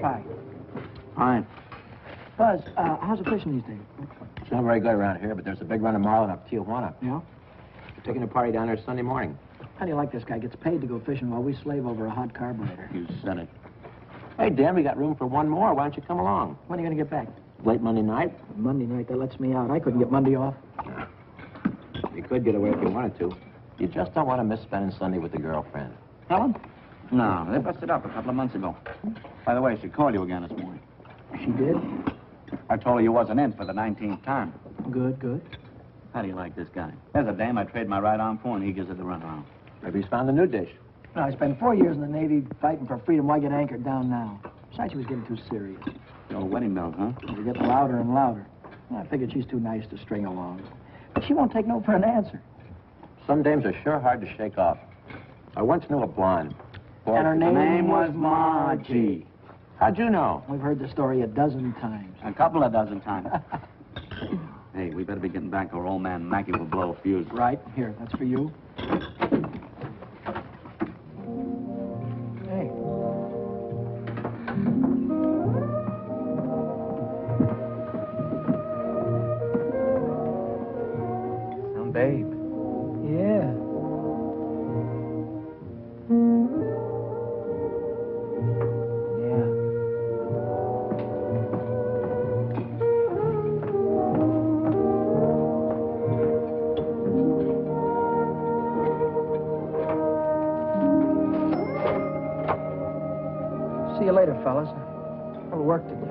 pie. Fine. Buzz, how's the fishing these days? It's not very good around here, but there's a big run of marlin up Tijuana. Yeah? We're taking a party down there Sunday morning. How do you like this guy? Gets paid to go fishing while we slave over a hot carburetor. You said it. Hey, Dan, we got room for one more. Why don't you come along? When are you going to get back? Late Monday night? Monday night, that lets me out. I couldn't get Monday off. You could get away if you wanted to. You just don't want to miss spending Sunday with the girlfriend. Helen? No, they busted up a couple of months ago. By the way, she called you again this morning. She did? I told her you wasn't in for the 19th time. Good, good. How do you like this guy? There's a dame I trade my right arm for, and he gives it the runaround. Maybe he's found a new dish. No, I spent 4 years in the Navy fighting for freedom. Why get anchored down now? Besides, she was getting too serious. The old wedding bells, huh? It was getting louder and louder. I figured she's too nice to string along. But she won't take no for an answer. Some dames are sure hard to shake off. I once knew a blonde. And her name was Margie. How'd you know? We've heard the story a dozen times. A couple of dozen times. Hey, we better be getting back or old man Mackey will blow a fuse. Right. Here, that's for you. Hey. Some babe. Yeah. See you later, fellas. A little work to do.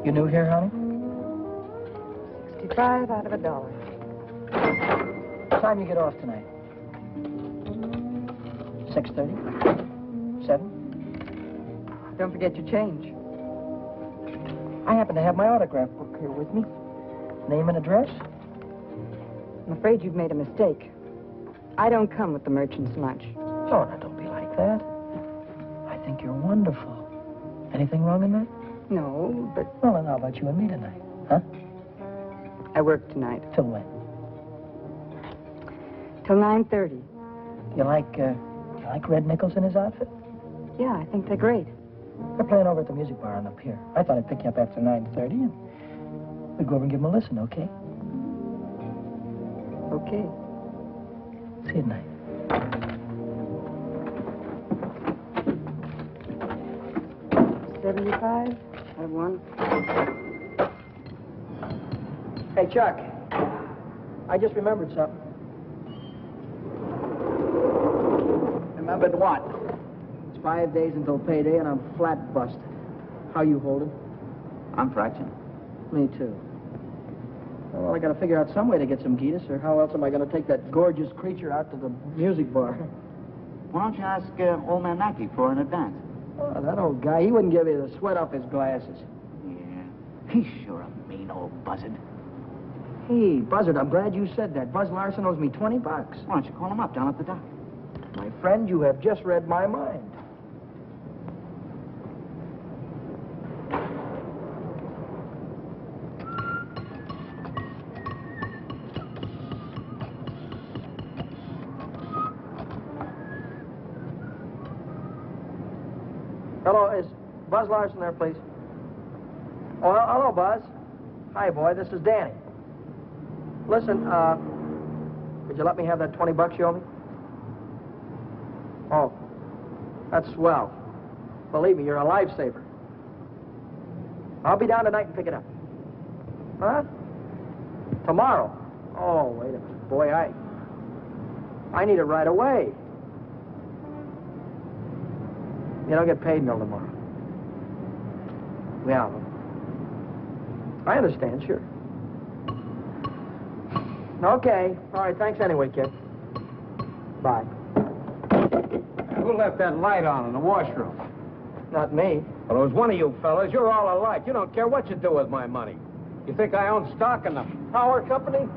You new here, honey? 65 out of $1. What time you get off tonight? 6:30? 7? Don't forget your change. I happen to have my autograph book here with me. Name and address? I'm afraid you've made a mistake. I don't come with the merchant's lunch. Oh, now, don't be like that. I think you're wonderful. Anything wrong in that? No, but Well, then how about you and me tonight? Huh? I work tonight. Till when? Till 9:30. You like Red Nichols in his outfit? Yeah, I think they're great. They're playing over at the music bar on the pier. I thought I'd pick you up after 9:30 and we'd go over and give them a listen, okay? Okay. See you tonight. $75 out of $1. Hey, Chuck. I just remembered something. Remembered what? It's 5 days until payday and I'm flat busted. How you holding? I'm fractured. Me too. Well, I gotta figure out some way to get some Gitas, or how else am I gonna take that gorgeous creature out to the music bar? Why don't you ask old man Mackey for an advance? Oh, that old guy, he wouldn't give you the sweat off his glasses. Yeah. He's sure a mean old buzzard. Hey, Buzzard, I'm glad you said that. Buzz Larson owes me $20. Why don't you call him up down at the dock? My friend, you have just read my mind. Hello, is Buzz Larson there, please? Oh, hello, Buzz. Hi, boy, this is Danny. Listen, could you let me have that $20 you owe me? Oh, that's swell. Believe me, you're a lifesaver. I'll be down tonight and pick it up. Huh? Tomorrow? Oh, wait a minute. Boy, I need it right away. You don't get paid until tomorrow. Yeah. I understand, sure. Okay. All right, thanks anyway, kid. Bye. Who left that light on in the washroom? Not me. Well, it was one of you fellas. You're all alike. You don't care what you do with my money. You think I own stock in the power company?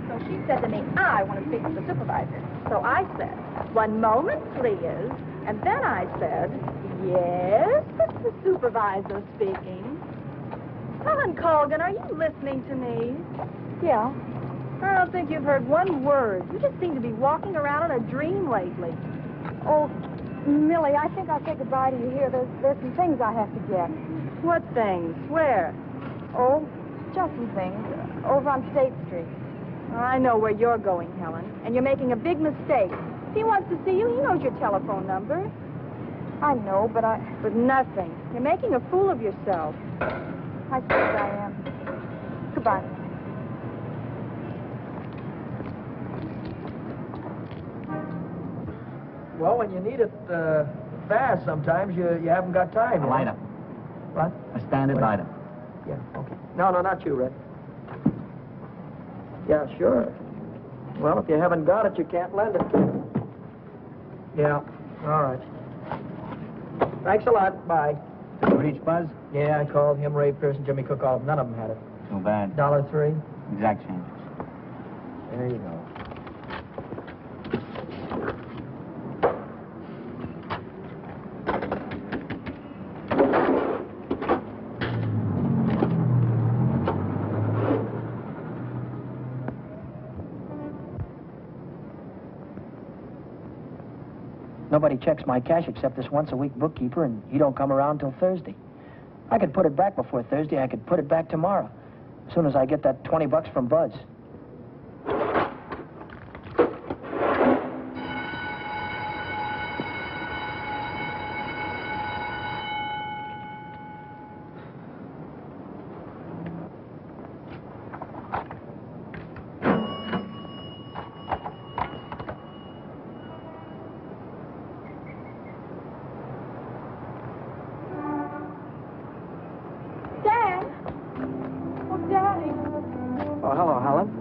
So she said to me, I want to speak with the supervisor. So I said, one moment, please. And then I said, yes, it's the supervisor speaking. Helen Colgan, are you listening to me? Yeah. I don't think you've heard one word. You just seem to be walking around in a dream lately. Oh, Millie, I think I'll say goodbye to you here. There's some things I have to get. What things? Where? Oh, just some things. Over on State Street. I know where you're going, Helen, and you're making a big mistake. If he wants to see you, he knows your telephone number. I know, but But nothing. You're making a fool of yourself. I suppose I am. Goodbye. Well, when you need it fast, sometimes you haven't got time. A light up. What? A standard light up. Yeah, okay. No, not you, Red. Yeah, sure. Well, if you haven't got it, you can't lend it. Yeah, all right. Thanks a lot. Bye. Did you reach Buzz? Yeah, I called him, Ray Pearson, Jimmy Cook, all of them. None of them had it. Too bad. $1.03. Exact change. There you go. Nobody checks my cash except this once-a-week bookkeeper, and he don't come around till Thursday. I could put it back before Thursday. I could put it back tomorrow, as soon as I get that $20 from Buzz. Oh, hello, Helen.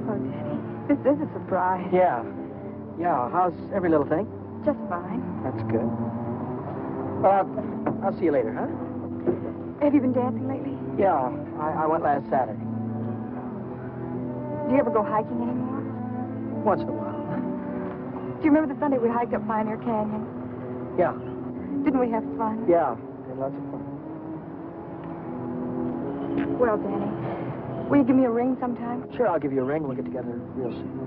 Oh, Daddy. This is a surprise. Yeah. Yeah, how's every little thing? Just fine. That's good. I'll see you later, huh? Have you been dancing lately? Yeah, I went last Saturday. Do you ever go hiking anymore? Once in a while. Do you remember the Sunday we hiked up Pioneer Canyon? Yeah. Didn't we have fun? Yeah, had lots of fun. Well, Danny, will you give me a ring sometime? Sure, I'll give you a ring. We'll get together real soon.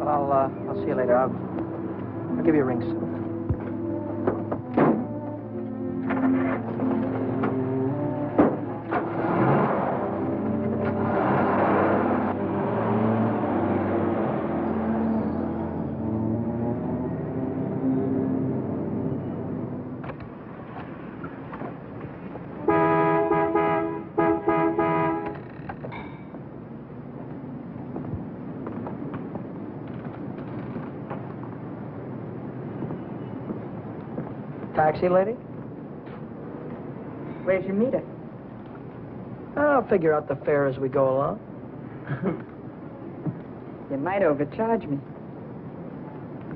I'll see you later. I'll give you a ring soon. Taxi, lady? Where's your meter? I'll figure out the fare as we go along. You might overcharge me.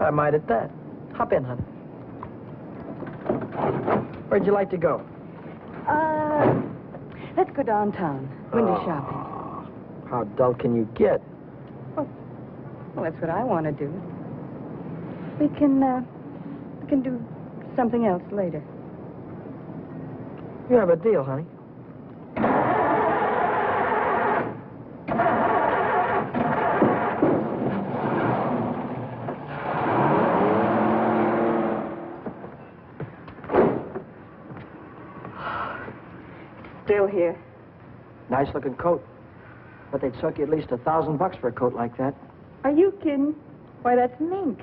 I might at that. Hop in, honey. Where'd you like to go? Let's go downtown. Window shopping. How dull can you get? Well, that's what I want to do. We can do something else later. You have a deal, honey. Still here. Nice looking coat. But they'd suck you at least $1,000 for a coat like that. Are you kidding? Why, that's mink.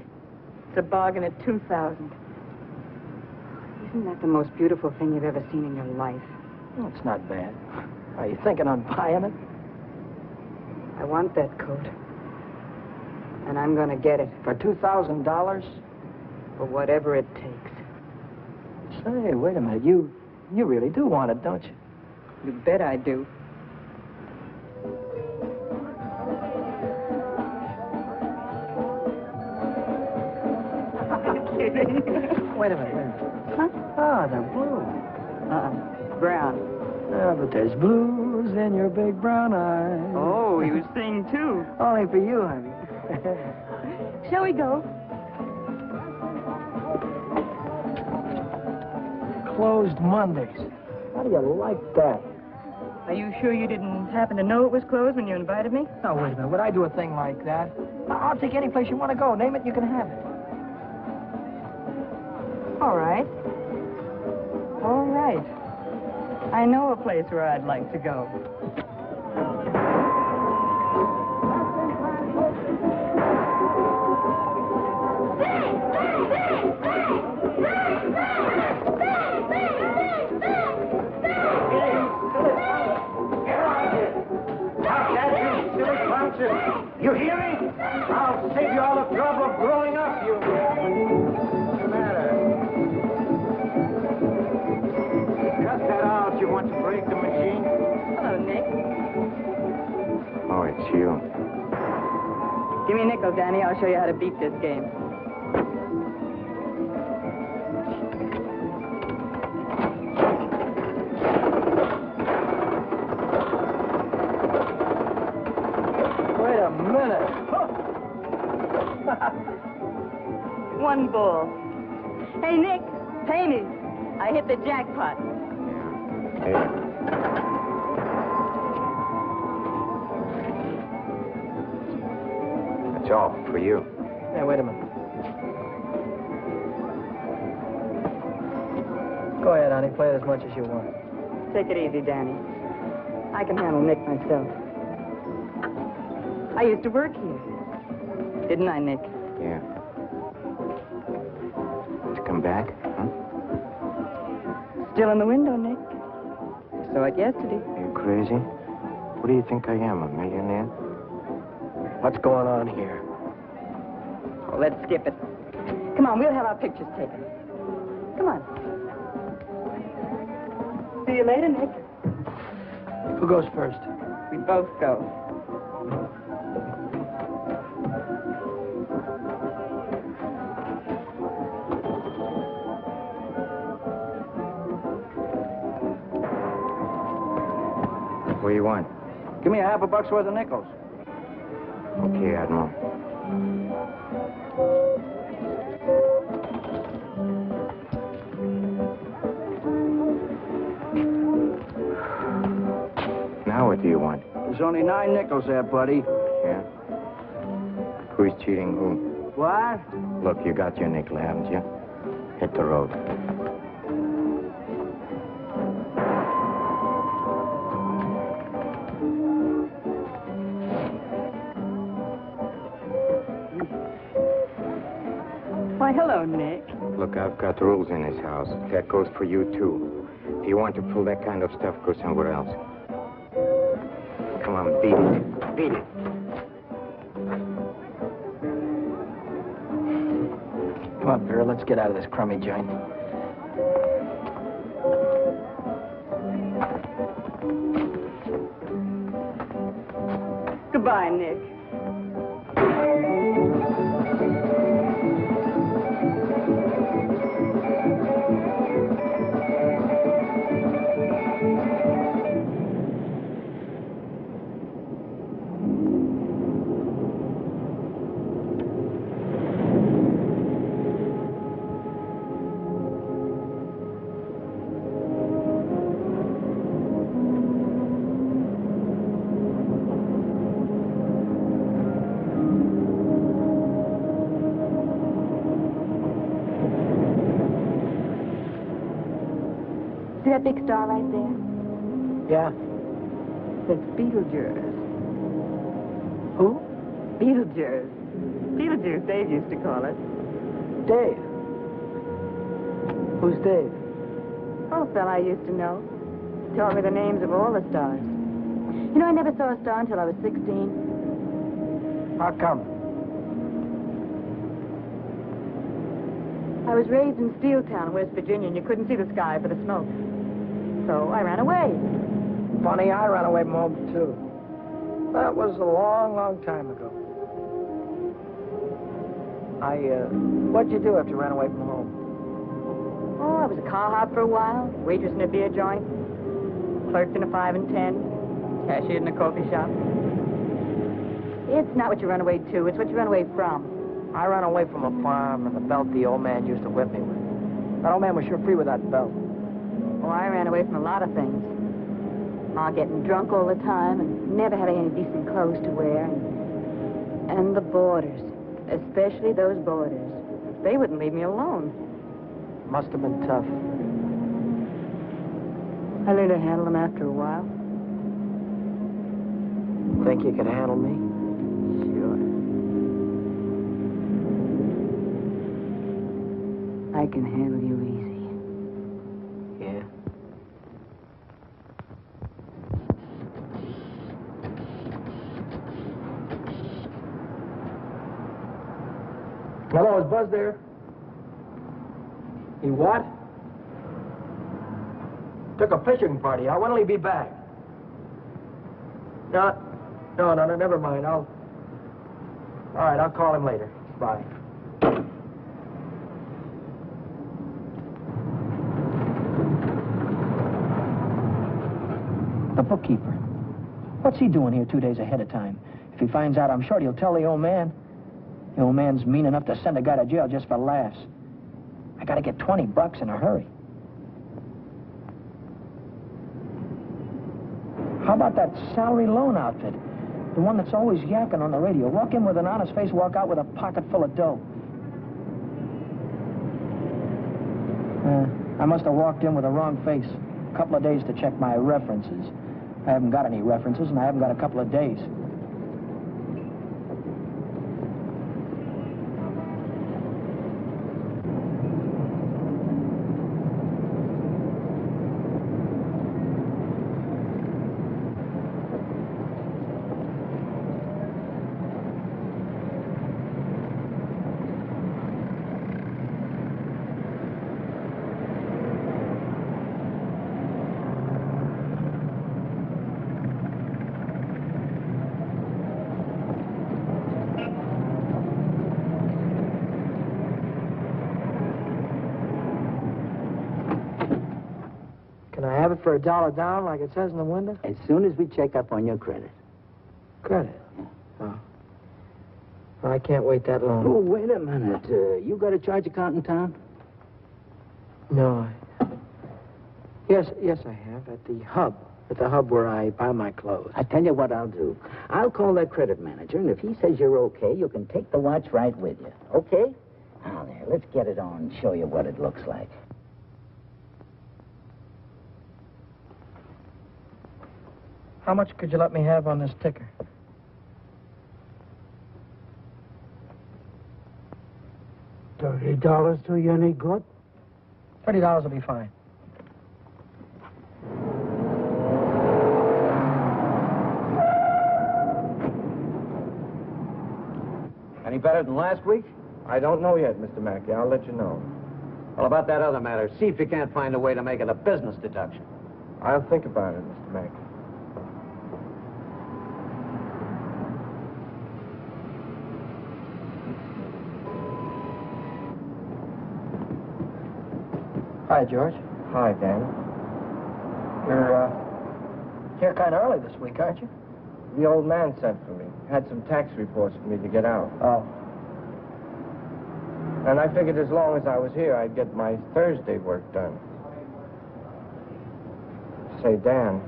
It's a bargain at $2,000. Isn't that the most beautiful thing you've ever seen in your life? Well, it's not bad. Are you thinking on buying it? I want that coat. And I'm going to get it. For $2,000? For whatever it takes. Say, wait a minute. You really do want it, don't you? You bet I do. Wait a minute. Huh? Ah, they're blue. Brown. Ah, but there's blues in your big brown eyes. Oh, you sing too. Only for you, honey. Shall we go? closed Mondays. How do you like that? Are you sure you didn't happen to know it was closed when you invited me? No, wait a minute. Would I do a thing like that? I'll take any place you want to go. Name it, you can have it. All right. All right. I know a place where I'd like to go. You hear me? I'll save you all the trouble of growing up, you... What's the matter? Cut that out. You want to break the machine? Hello, Nick. Oh, it's you. Give me a nickel, Danny. I'll show you how to beat this game. Wait a minute. One ball. Hey, Nick, pay me. I hit the jackpot. Hey. That's all for you. Hey, wait a minute. Go ahead, honey. Play it as much as you want. Take it easy, Danny. I can handle Nick myself. I used to work here. Didn't I, Nick? Yeah. To come back, huh? Still in the window, Nick. Saw it yesterday. Are you crazy? What do you think I am, a millionaire? What's going on here? Oh, let's skip it. Come on, we'll have our pictures taken. Come on. See you later, Nick. Who goes first? We both go. What do you want? Give me a half a buck's worth of nickels. Okay, Admiral. Now what do you want? There's only 9 nickels there, buddy. Yeah? Who's cheating who? What? Look, you got your nickel, haven't you? Hit the road. Why, hello, Nick. Look, I've got rules in this house. That goes for you, too. If you want to pull that kind of stuff, go somewhere else. Come on, beat it. Beat it. Come on, Vera, let's get out of this crummy joint. Goodbye, Nick. See that big star right there? Yeah? It's Beetlejuice. Who? Beetlejuice. Beetlejuice, Dave used to call it. Dave. Who's Dave? Oh, a fella I used to know. Taught me the names of all the stars. You know, I never saw a star until I was 16. How come? I was raised in Steeltown, West Virginia, and you couldn't see the sky for the smoke. So I ran away. Funny, I ran away from home, too. That was a long, long time ago. What'd you do after you ran away from home? Oh, I was a car hop for a while, waitress in a beer joint, clerked in a 5 and 10, cashiered in a coffee shop. It's not what you run away to, it's what you run away from. I ran away from a farm and the belt the old man used to whip me with. That old man was sure free with that belt. away from a lot of things. Ma getting drunk all the time and never having any decent clothes to wear. And the boarders, especially those boarders. They wouldn't leave me alone. Must have been tough. I learned to handle them after a while. Think you could handle me? Sure. I can handle you easy. Yeah. Hello, is Buzz there? He what? Took a fishing party. When'll he be back? No, never mind. All right, I'll call him later. Bye. The bookkeeper. What's he doing here 2 days ahead of time? If he finds out, I'm sure he'll tell the old man. The old man's mean enough to send a guy to jail just for laughs. I gotta get $20 in a hurry. How about that salary loan outfit? The one that's always yakking on the radio. Walk in with an honest face, walk out with a pocket full of dough. I must have walked in with the wrong face. A couple of days to check my references. I haven't got any references, and I haven't got a couple of days. Can I have it for $1 down, like it says in the window? As soon as we check up on your credit. Credit? Oh. Well, I can't wait that long. Oh, wait a minute. You got a charge account in town? No, Yes, I have. At the hub. At the hub where I buy my clothes. I tell you what I'll do. I'll call that credit manager, and if he says you're okay, you can take the watch right with you. Okay? Now, there, let's get it on and show you what it looks like. How much could you let me have on this ticker? $30 do you any good? $30 will be fine. Any better than last week? I don't know yet, Mr. Mackey. I'll let you know. Well, about that other matter, see if you can't find a way to make it a business deduction. I'll think about it, Mr. Mackey. Hi, George. Hi, Dan. You're here kind of early this week, aren't you? The old man sent for me. Had some tax reports for me to get out. Oh. And I figured as long as I was here, I'd get my Thursday work done. Say, Dan,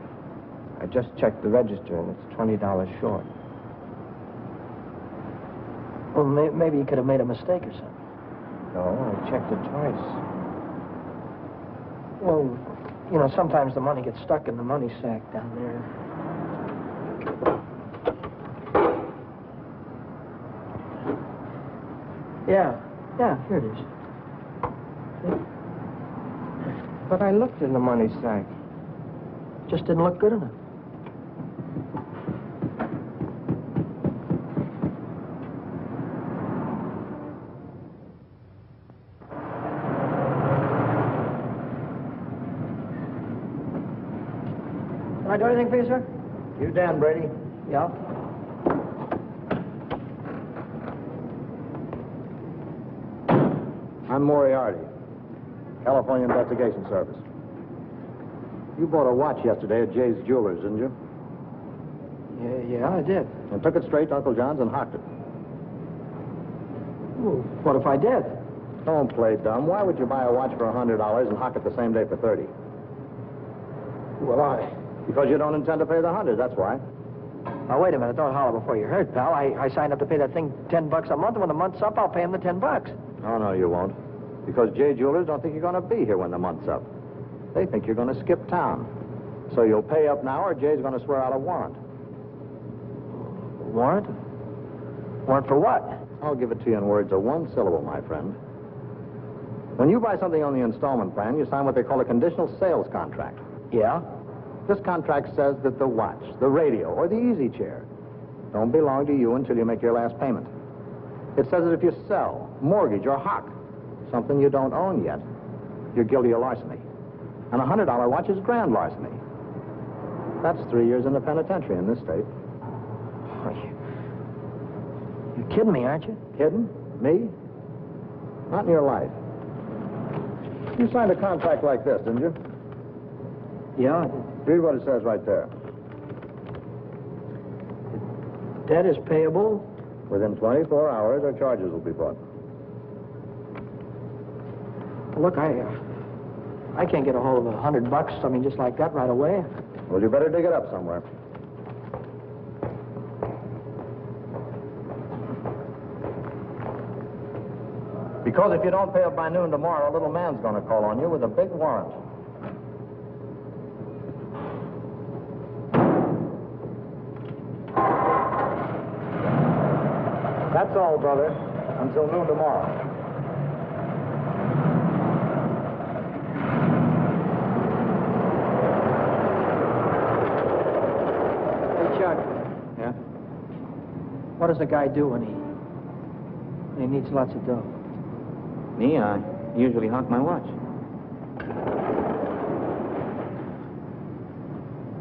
I just checked the register, and it's $20 short. Well, maybe you could have made a mistake or something. No, I checked it twice. Well, you know, sometimes the money gets stuck in the money sack down there. Yeah, here it is. See? But I looked in the money sack. Just didn't look good enough. Can I do anything for you, sir? You Dan Brady? Yeah. I'm Moriarty, California Investigation Service. You bought a watch yesterday at Jay's Jewelers, didn't you? Yeah, I did. And took it straight to Uncle John's and hocked it. Well, what if I did? Don't play dumb. Why would you buy a watch for $100 and hock it the same day for $30? Well, Because you don't intend to pay the 100, that's why. Now, wait a minute. Don't holler before you hurt, pal. I signed up to pay that thing $10 a month, and when the month's up, I'll pay him the $10. Oh, no, you won't. Because J Jewelers don't think you're going to be here when the month's up. They think you're going to skip town. So you'll pay up now, or Jay's going to swear out a warrant. Warrant? Warrant for what? I'll give it to you in words of one syllable, my friend. When you buy something on the installment plan, you sign what they call a conditional sales contract. Yeah? This contract says that the watch, the radio, or the easy chair don't belong to you until you make your last payment. It says that if you sell, mortgage, or hock something you don't own yet, you're guilty of larceny. And a $100 watch is grand larceny. That's 3 years in the penitentiary in this state. You're kidding me, aren't you? Kidding? Me? Not in your life. You signed a contract like this, didn't you? Yeah. Read what it says right there. Debt is payable. Within 24 hours, our charges will be brought. Look, I can't get a hold of $100, I mean, just like that right away. Well, you better dig it up somewhere. Because if you don't pay up by noon tomorrow, a little man's going to call on you with a big warrant. That's all, brother. Until noon tomorrow. Hey, Chuck, Yeah? what does a guy do when he needs lots of dough? Me, I usually honk my watch.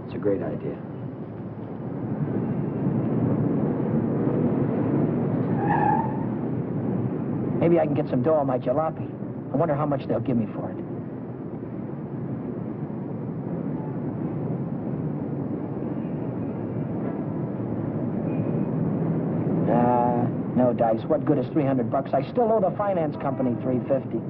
It's a great idea. Maybe I can get some dough on my jalopy. I wonder how much they'll give me for it. No, Dice. What good is $300? I still owe the finance company $350.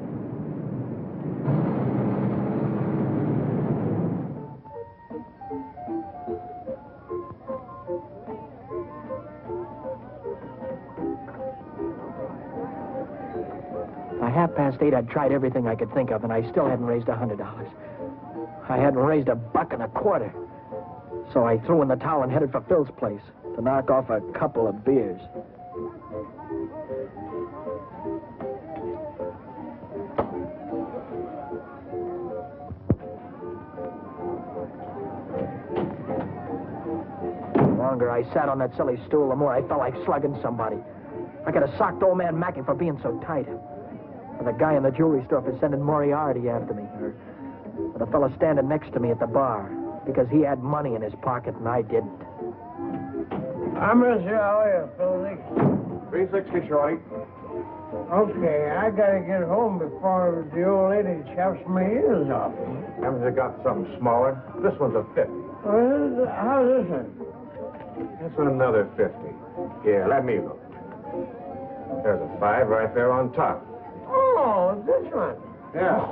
By 8:30, I'd tried everything I could think of, and I still hadn't raised $100. I hadn't raised $1.25. So I threw in the towel and headed for Phil's place to knock off a couple of beers. The longer I sat on that silly stool, the more I felt like slugging somebody. I could have socked old man Mackey for being so tight. Or the guy in the jewelry store for sending Moriarty after me. Or the fellow standing next to me at the bar because he had money in his pocket and I didn't. I'm going to see how are you, Philly? 360, Shorty. Okay, I got to get home before the old lady chops my ears off. Haven't you got something smaller? This one's a 50. How's this one? This one another 50. Here, let me look. There's a 5 right there on top. Oh, this one. Yeah.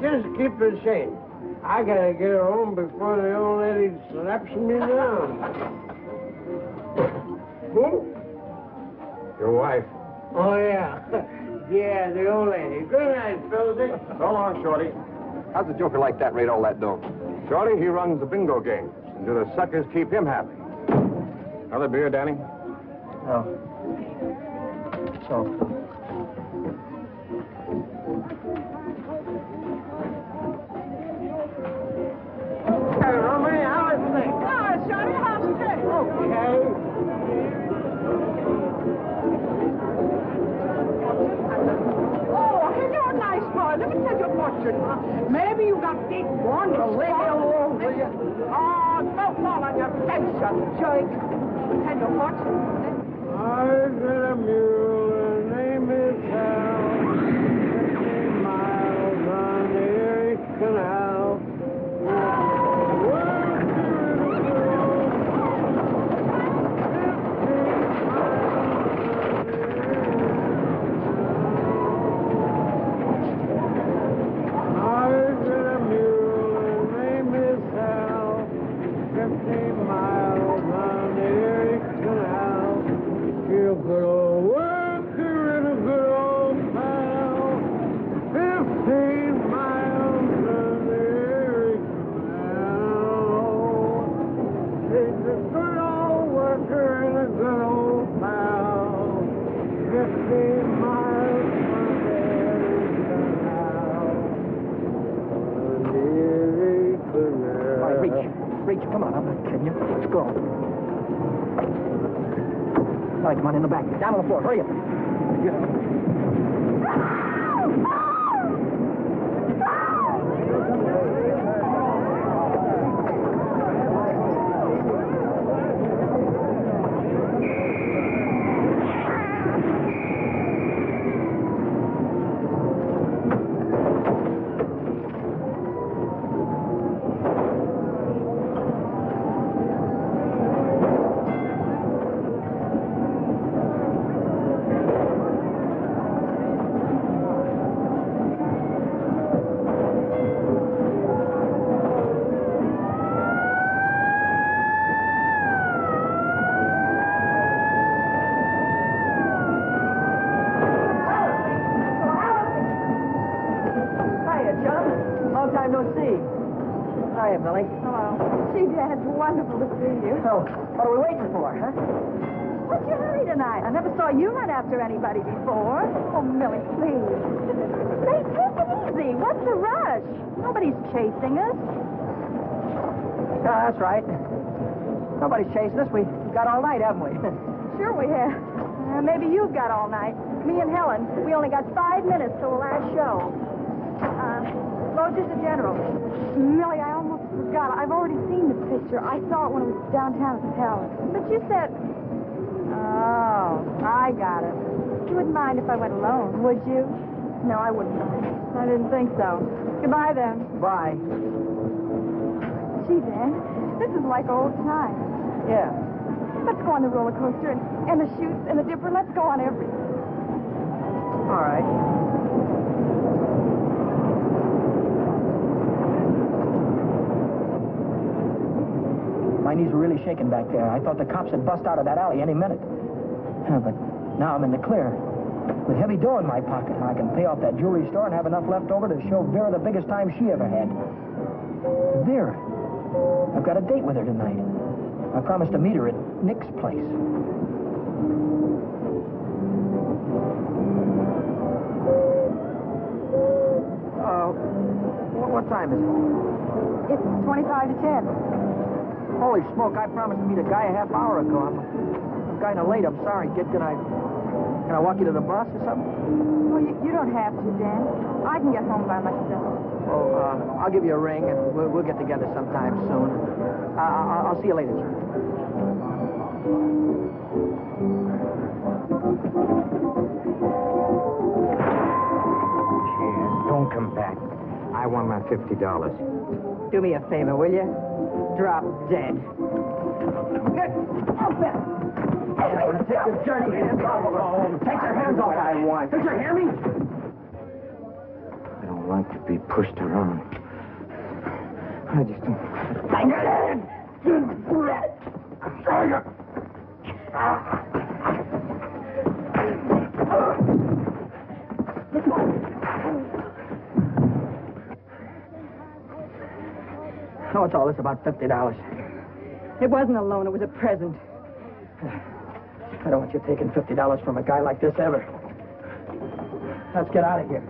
Just keep the same. I got to get home before the old lady slaps me down. Who? Your wife. Oh, yeah. Yeah, the old lady. Good night, Philly. So long, Shorty. How's a joker like that rate all that dough? Shorty, he runs the bingo games. And do the suckers keep him happy? Another beer, Danny? Oh. So. Hey, Romany, how is things? Oh, Johnny, how's it going? Okay. Oh, hello, nice boy. Let me tell you a fortune. Maybe you got big one. Leave me alone, will you? Oh, don't fall on your face, you jerk. Tell you a fortune. I got a mule, her name is Hal. 50 miles on the Erie Canal. I got a mule, her name is reach. Come on, I'm not kidding you. Let's go. All right, come on, in the back. Down on the floor. Hurry up. Hiya, Millie. Hello. Gee, Dad, it's wonderful to see you. So, what are we waiting for, huh? What's your hurry tonight? I never saw you run after anybody before. Oh, Millie, please. Hey, take it easy. What's the rush? Nobody's chasing us. That's right. Nobody's chasing us. We've got all night, haven't we? Sure we have. Maybe you've got all night. Me and Helen, we only got 5 minutes till the last show. Rogers the General. Millie, I almost forgot. I've already seen the picture. I saw it when it was downtown at the Palace. But you said... Oh, I got it. You wouldn't mind if I went alone, would you? No, I wouldn't mind. I didn't think so. Goodbye, then. Bye. Gee, Dan, this is like old times. Yeah. Let's go on the roller coaster and the chutes and the dipper. Let's go on everything. All right. My knees were really shaking back there. I thought the cops had bust out of that alley any minute. But now I'm in the clear. With heavy dough in my pocket, I can pay off that jewelry store and have enough left over to show Vera the biggest time she ever had. Vera. I've got a date with her tonight. I promised to meet her at Nick's place. What time is it? It's 25 to 10. Holy smoke, I promised to meet a guy a half hour ago. I'm kind of late. I'm sorry, kid. Can I walk you to the bus or something? Well, you don't have to, Dan. I can get home by myself. Well, I'll give you a ring, and we'll get together sometime soon. I'll see you later, John. Cheers. Don't come back. I want my $50. Do me a favor, will you? Drop dead. Good. Open. I'm going to take your dirty hands off of her. Take your hands off. I want. Did you hear me? I don't like to be pushed around. I just don't... Oh, what's all this about $50? It wasn't a loan, it was a present. I don't want you taking $50 from a guy like this ever. Let's get out of here.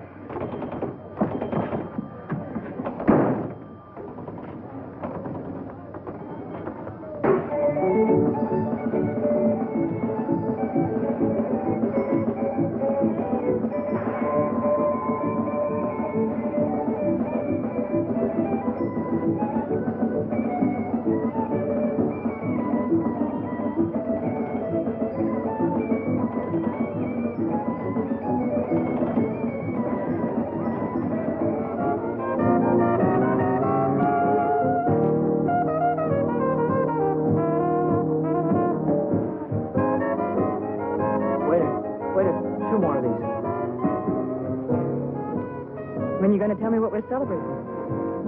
When you going to tell me what we're celebrating?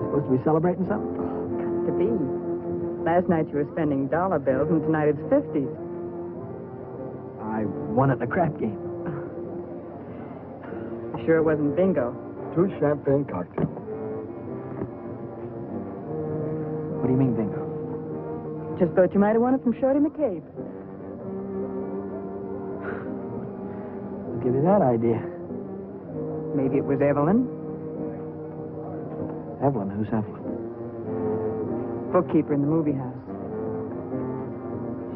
Supposed to be celebrating something? To be. Last night you were spending dollar bills, and tonight it's 50s. I won at the crap game. You sure it wasn't bingo? 2 champagne cocktails. What do you mean, bingo? Just thought you might have won it from Shorty McCabe. I'll give you that idea. Maybe it was Evelyn. Evelyn? Who's Evelyn? bookkeeper in the movie house.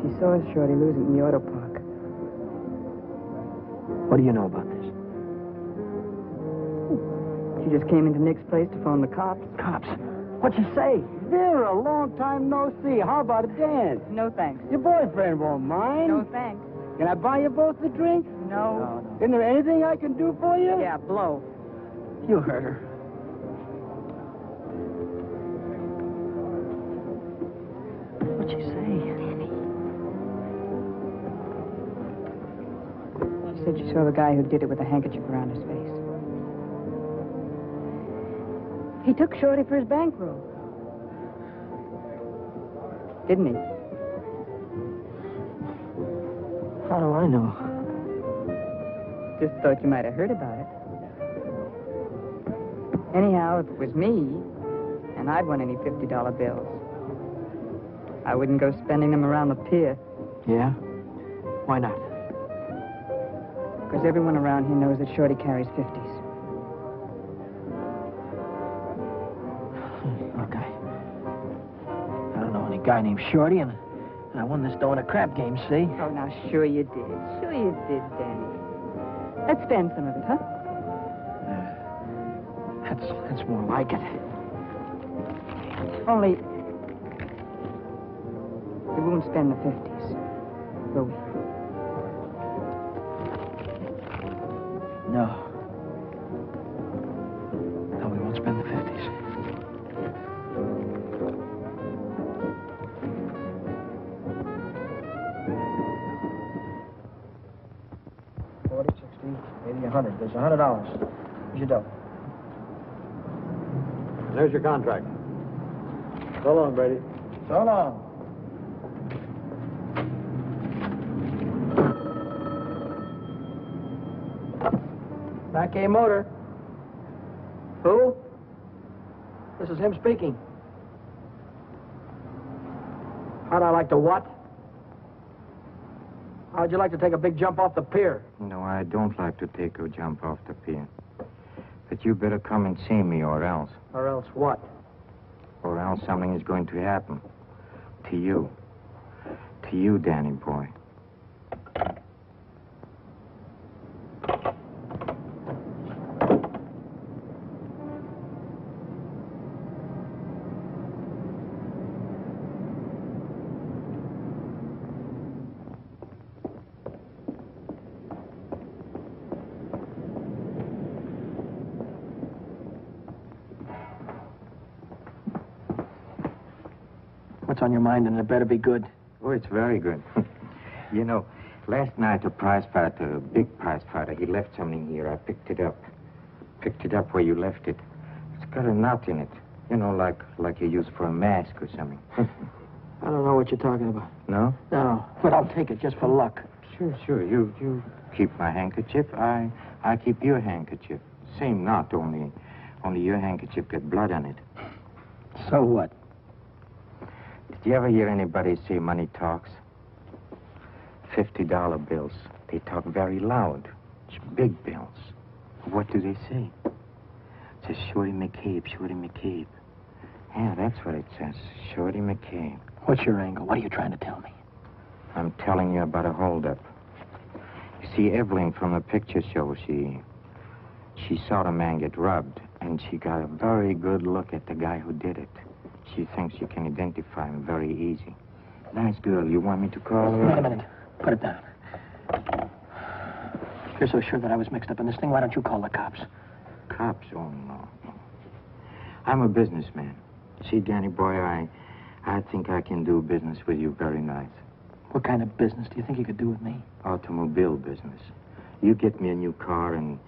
She saw Shorty lose it in the auto park. What do you know about this? She just came into Nick's place to phone the cops. Cops? What'd you say? Vera, long time no see. How about a dance? No thanks. Your boyfriend won't mind. No thanks. Can I buy you both a drink? No. Isn't there anything I can do for you? Yeah, blow. You heard her. What'd she say? She said she saw the guy who did it with a handkerchief around his face. He took Shorty for his bankroll. Didn't he? How do I know? Just thought you might have heard about it. Anyhow, if it was me, and I'd won any $50 bills, I wouldn't go spending them around the pier. Yeah? Why not? Because everyone around here knows that Shorty carries 50s. Look, I don't know any guy named Shorty, and I won this dough in a crap game, see? Oh, now, sure you did. Sure you did, Danny. Let's spend some of it, huh? That's more like it. Only, we won't spend the 50s, will we? No. No, we won't spend the 50s. $40, $60, maybe $100. There's $100. Here's your dough. There's your contract. So long, Brady. So long. Back A Motor. Who? This is him speaking. How'd I like to what? How'd you like to take a big jump off the pier? No, I don't like to take a jump off the pier. But you better come and see me, or else. Or else what? Or else something is going to happen. To you. To you, Danny boy. What's on your mind, and it better be good. Oh, it's very good. You know, last night a prize fighter, a big prize fighter, he left something here. I picked it up. Picked it up where you left it. It's got a knot in it. You know, like you use for a mask or something. I don't know what you're talking about. No? No, but I'll take it just for luck. Sure. You keep my handkerchief. I keep your handkerchief. Same knot, only your handkerchief got blood on it. So what? Did you ever hear anybody say money talks? $50 bills. They talk very loud. It's big bills. What do they say? It says Shorty McCabe, Shorty McCabe. Yeah, that's what it says. Shorty McCabe. What's your angle? What are you trying to tell me? I'm telling you about a holdup. You see, Evelyn from the picture show, she saw the man get robbed, and she got a very good look at the guy who did it. She thinks you can identify him very easy. Nice girl. You want me to call her? Wait a minute. Put it down. If you're so sure that I was mixed up in this thing, why don't you call the cops? Cops? Oh, no. I'm a businessman. See, Danny boy, I think I can do business with you very nice. What kind of business do you think you could do with me? Automobile business. You get me a new car, and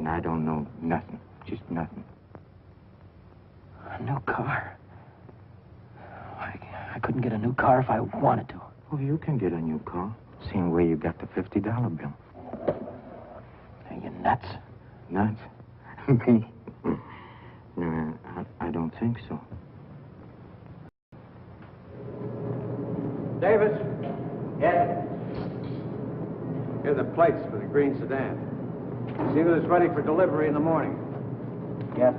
I don't know nothing. Just nothing. A new car? I couldn't get a new car if I wanted to. Oh, you can get a new car. Same way you got the $50 bill. Are you nuts? Nuts? Me? No, I don't think so. Davis, Yes? here are the plates for the green sedan. See that it's ready for delivery in the morning. Yes.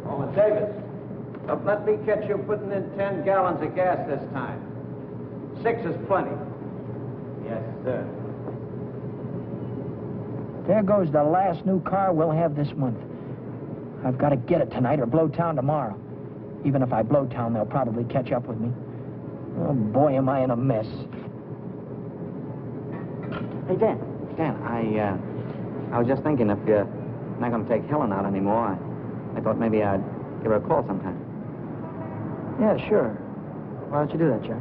Oh, and Davis, But let me catch you putting in 10 gallons of gas this time. 6 is plenty. Yes, sir. There goes the last new car we'll have this month. I've got to get it tonight or blow town tomorrow. Even if I blow town, they'll probably catch up with me. Oh, boy, am I in a mess. Hey, Dan. Dan, I was just thinking if you're not going to take Helen out anymore, I thought maybe I'd give her a call sometime. Yeah, sure. Why don't you do that, Jack?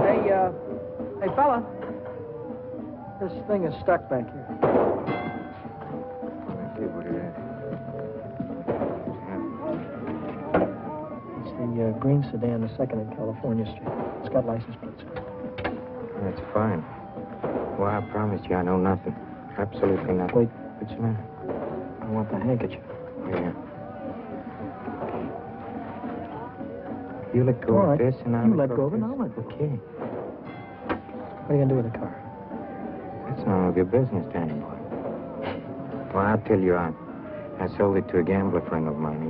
Hey, fella. This thing is stuck back here. Let's see what it is. It's the green sedan, the second in California Street. It's got license plates. That's fine. Well, I promise you I know nothing. Absolutely nothing. Wait, what's the matter? I want the handkerchief. Yeah. You let go All of right. this and I'll You let go of it, this. and I'll let go. Okay. What are you going to do with the car? That's none of your business, Danny boy. Well, I'll tell you, I sold it to a gambler friend of mine.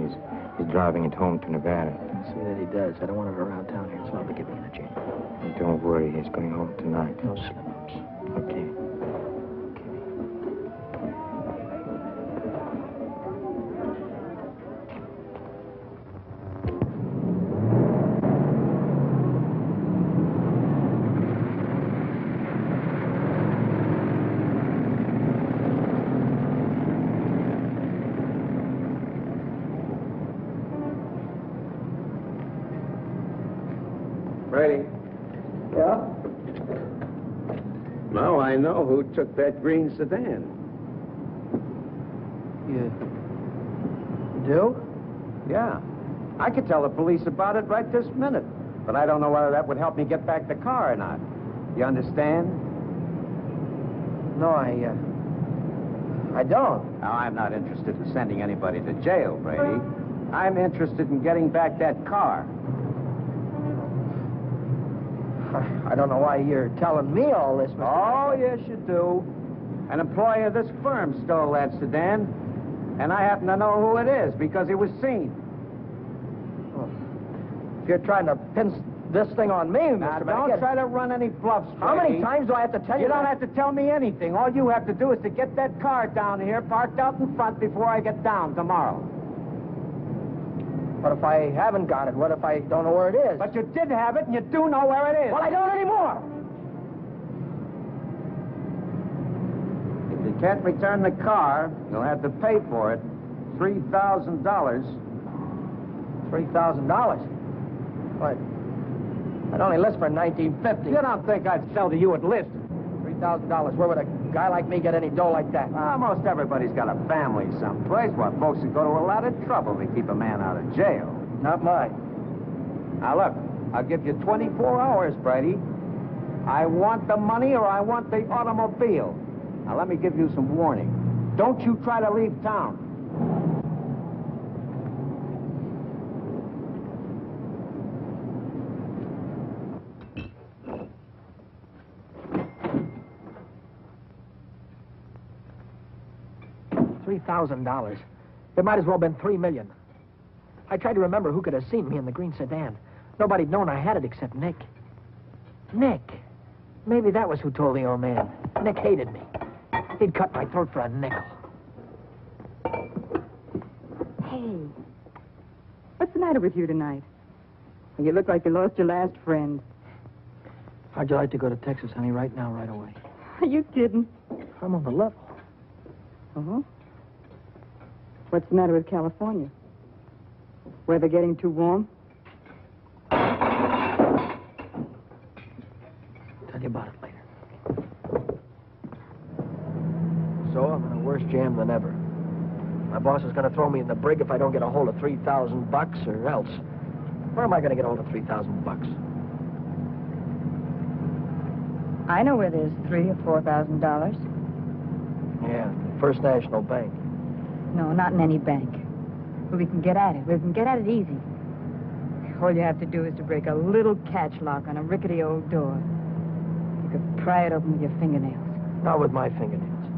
He's driving it home to Nevada. I'll see that he does. I don't want it around town here. It's liable to get me in a jam. And don't worry, he's going home tonight. No slip-ups. Okay. Brady. Yeah? Now I know who took that green sedan. You do? Yeah. I could tell the police about it right this minute. But I don't know whether that would help me get back the car or not. You understand? No, I don't. Now, I'm not interested in sending anybody to jail, Brady. I'm interested in getting back that car. I don't know why you're telling me all this, Mr. Oh, yes, you do. An employee of this firm stole that sedan, and I happen to know who it is because he was seen. If you're trying to pin this thing on me, Now, Mr. don't try to run any bluffs, Brady. How many times do I have to tell you You don't that? have to tell me anything. All you have to do is to get that car down here, parked out in front before I get down tomorrow. What if I haven't got it? What if I don't know where it is? But you did have it, and you do know where it is. Well, I don't anymore. If you can't return the car, you'll have to pay for it. $3,000. $3,000? What? I'd only list for $1,950. You don't think I'd sell to you at list? $3,000. Where would a guy like me get any dough like that? Most everybody's got a family someplace. What, folks would go to a lot of trouble to keep a man out of jail. Not mine. Now, look, I'll give you 24 hours, Brady. I want the money or I want the automobile. Now, let me give you some warning. Don't you try to leave town. $3,000. It might as well have been $3 million. I tried to remember who could have seen me in the green sedan. Nobody'd known I had it except Nick. Nick. Maybe that was who told the old man. Nick hated me. He'd cut my throat for a nickel. Hey, what's the matter with you tonight? You look like you lost your last friend. How'd you like to go to Texas, honey, right now, right away? Are you kidding? I'm on the level. Uh-huh. What's the matter with California? Weather getting too warm? Tell you about it later. So I'm in a worse jam than ever. My boss is going to throw me in the brig if I don't get a hold of $3,000 or else. Where am I going to get a hold of $3,000? I know where there's $3,000 or $4,000. Yeah, First National Bank. No, not in any bank. But we can get at it. We can get at it easy. All you have to do is to break a little catch lock on a rickety old door. You could pry it open with your fingernails. Not with my fingernails.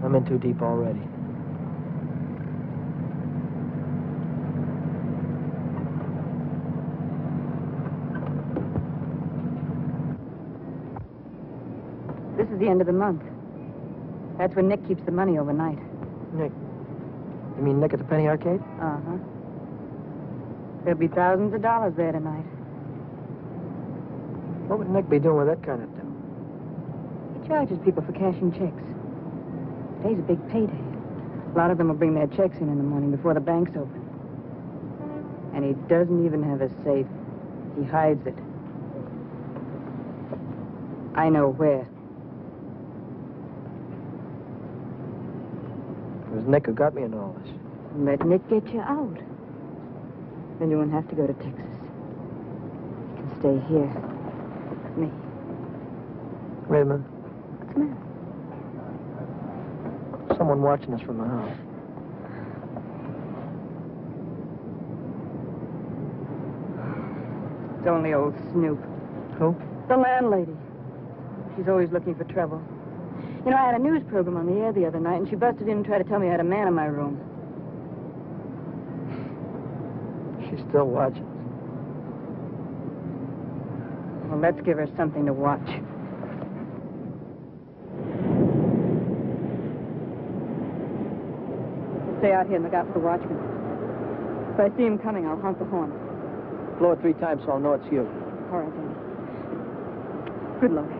I'm in too deep already. This is the end of the month. That's when Nick keeps the money overnight. Nick. You mean Nick at the Penny Arcade? Uh-huh. There'll be thousands of dollars there tonight. What would Nick be doing with that kind of dough? He charges people for cashing checks. Today's a big payday. A lot of them will bring their checks in the morning before the bank's open. And he doesn't even have a safe. He hides it. I know where. It was Nick who got me in all this. Let Nick get you out. Then you won't have to go to Texas. You can stay here with me. Wait a minute. What's the matter? Someone watching us from the house. It's only old Snoop. Who? The landlady. She's always looking for trouble. You know, I had a news program on the air the other night, and she busted in and tried to tell me I had a man in my room. She's still watching us. Well, let's give her something to watch. Stay out here and look out for the watchman. If I see him coming, I'll honk the horn. Blow it 3 times so I'll know it's you. All right, then. Good luck.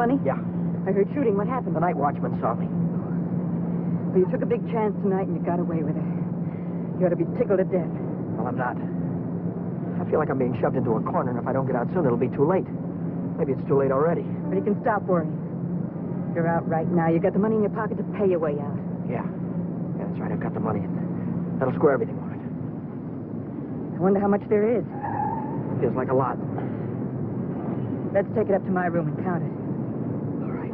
money? Yeah. I heard shooting. What happened? The night watchman saw me. Well, you took a big chance tonight and you got away with it. You ought to be tickled to death. Well, I'm not. I feel like I'm being shoved into a corner, and if I don't get out soon, it'll be too late. Maybe it's too late already. But you can stop worrying. You're out right now. You got the money in your pocket to pay your way out. Yeah. Yeah, that's right. I've got the money. That'll square everything all right. I wonder how much there is. Feels like a lot. Let's take it up to my room and count it. All right.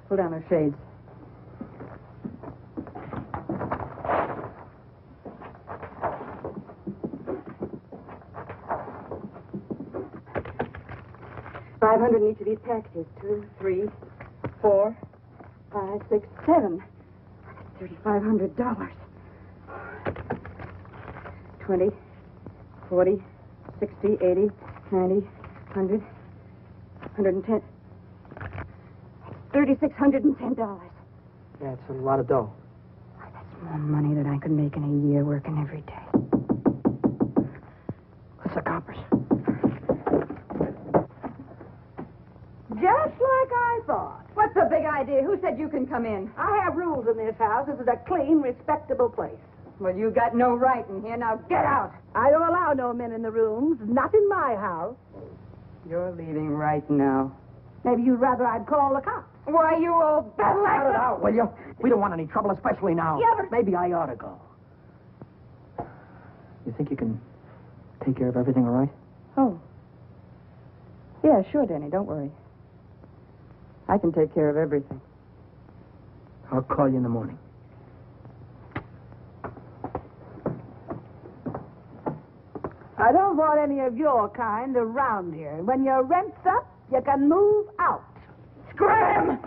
Pull down those shades. $500 in each of these packages. 2, 3, 4, 5, 6, 7. $3,500. 20, 40, 60, 80, 90, 100, 110. $3,610. Yeah, it's a lot of dough. That's more money than I could make in a year working every day. That's the coppers. Just like I thought. What's the big idea? Who said you can come in? I have rules in this house. This is a clean, respectable place. Well, you got no right in here. Now get out. I don't allow no men in the rooms. Not in my house. You're leaving right now. Maybe you'd rather I'd call the cops. Why, you old Cut it bastard! out, will you? We don't want any trouble, especially now. Yeah, but- Maybe I ought to go. You think you can take care of everything all right? Oh. Yeah, sure, Danny. Don't worry. I can take care of everything. I'll call you in the morning. I don't want any of your kind around here. When your rent's up, you can move out. Scram!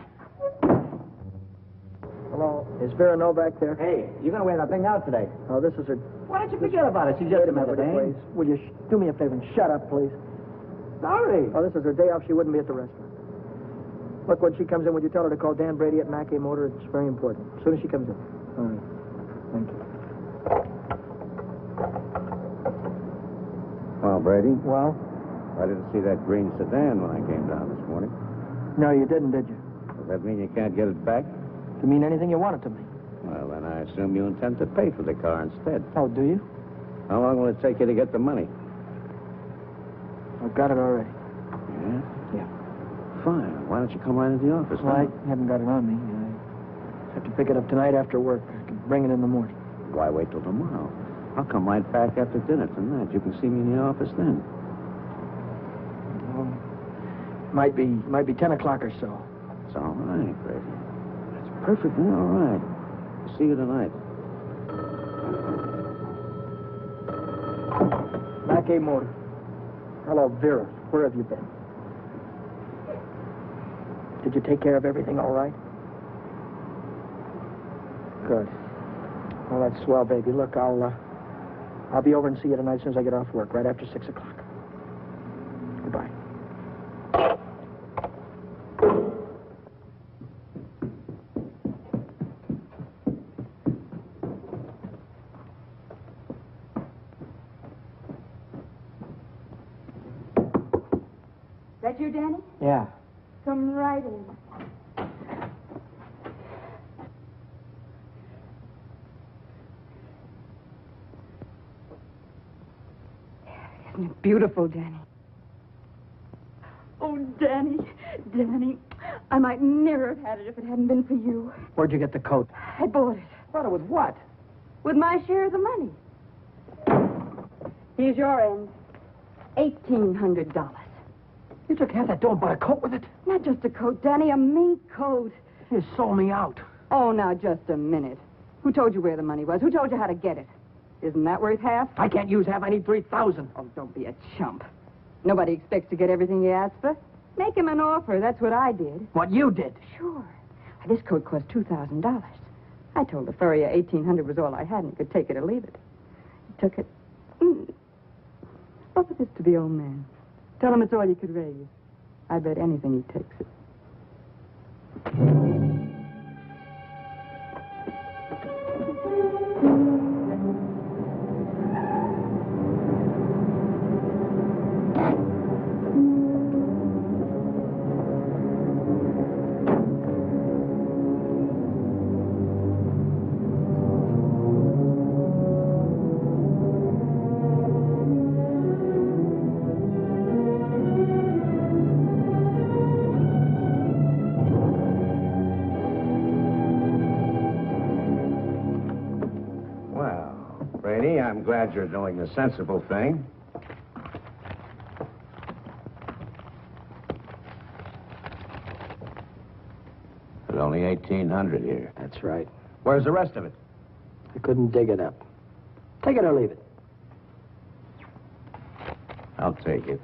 Hello. Is Vera Novak there? Hey, you're going to wear that thing out today. Oh, this is her... Why don't you forget about it? She just Wait a minute, please. Will you do me a favor and shut up, please? Sorry. Oh, this is her day off. She wouldn't be at the restaurant. Look, when she comes in, would you tell her to call Dan Brady at Mackay Motor? It's very important. As soon as she comes in. All right. Thank you. Well, Brady, Well? I didn't see that green sedan when I came down this morning. No, you didn't, did you? Does that mean you can't get it back? To mean anything you want it to me. Well, then I assume you intend to pay for the car instead. Oh, do you? How long will it take you to get the money? I've got it already. Yeah? Yeah. Fine. Why don't you come right into the office? Well, now? I haven't got it on me. I have to pick it up tonight after work. I can bring it in the morning. Why wait till tomorrow? I'll come right back after dinner tonight. You can see me in the office then. Might be 10 o'clock or so. It's all right, Brady. It's perfectly all right. See you tonight. Mackay Motor. Hello, Vera. Where have you been? Did you take care of everything all right? Good. Well, that's swell, baby. Look, I'll be over and see you tonight as soon as I get off work, right after 6 o'clock. Goodbye. That you, Danny? Yeah. Come right in. Isn't it beautiful, Danny? Oh, Danny, Danny, I might never have had it if it hadn't been for you. Where'd you get the coat? I bought it. Bought it with what? With my share of the money. Here's your end. $1,800. You took half that dough and bought a coat with it? Not just a coat, Danny, a mink coat. You sold me out. Oh, now, just a minute. Who told you where the money was? Who told you how to get it? Isn't that worth half? I can't use half. I need 3,000. Oh, don't be a chump. Nobody expects to get everything you ask for. Make him an offer. That's what I did. What you did? Sure. This coat cost $2,000. I told the furrier $1,800 was all I had, and he could take it or leave it. He took it. Offer this to the old man. Tell him it's all you could raise. I bet anything he takes it. Brady, I'm glad you're doing the sensible thing. There's only 1,800 here. That's right. Where's the rest of it? I couldn't dig it up. Take it or leave it. I'll take it.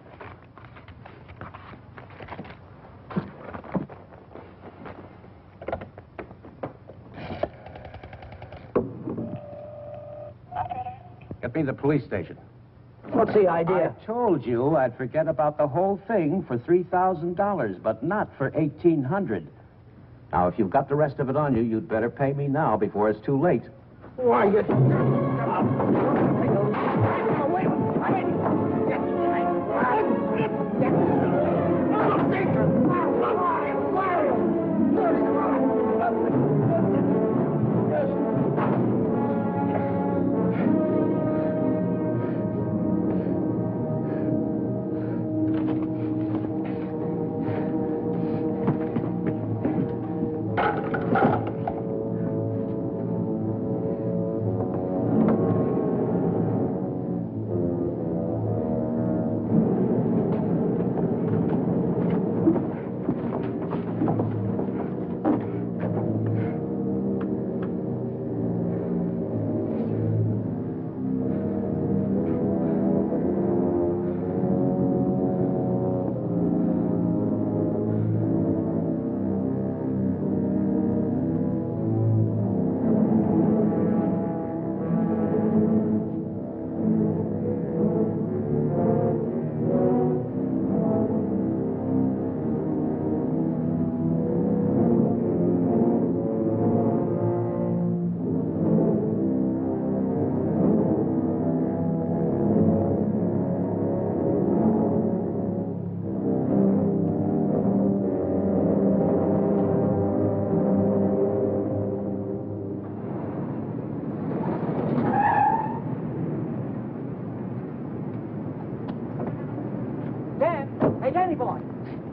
Get me the police station. What's the idea? I told you I'd forget about the whole thing for $3,000, but not for $1,800. Now, if you've got the rest of it on you, you'd better pay me now before it's too late. Why, you...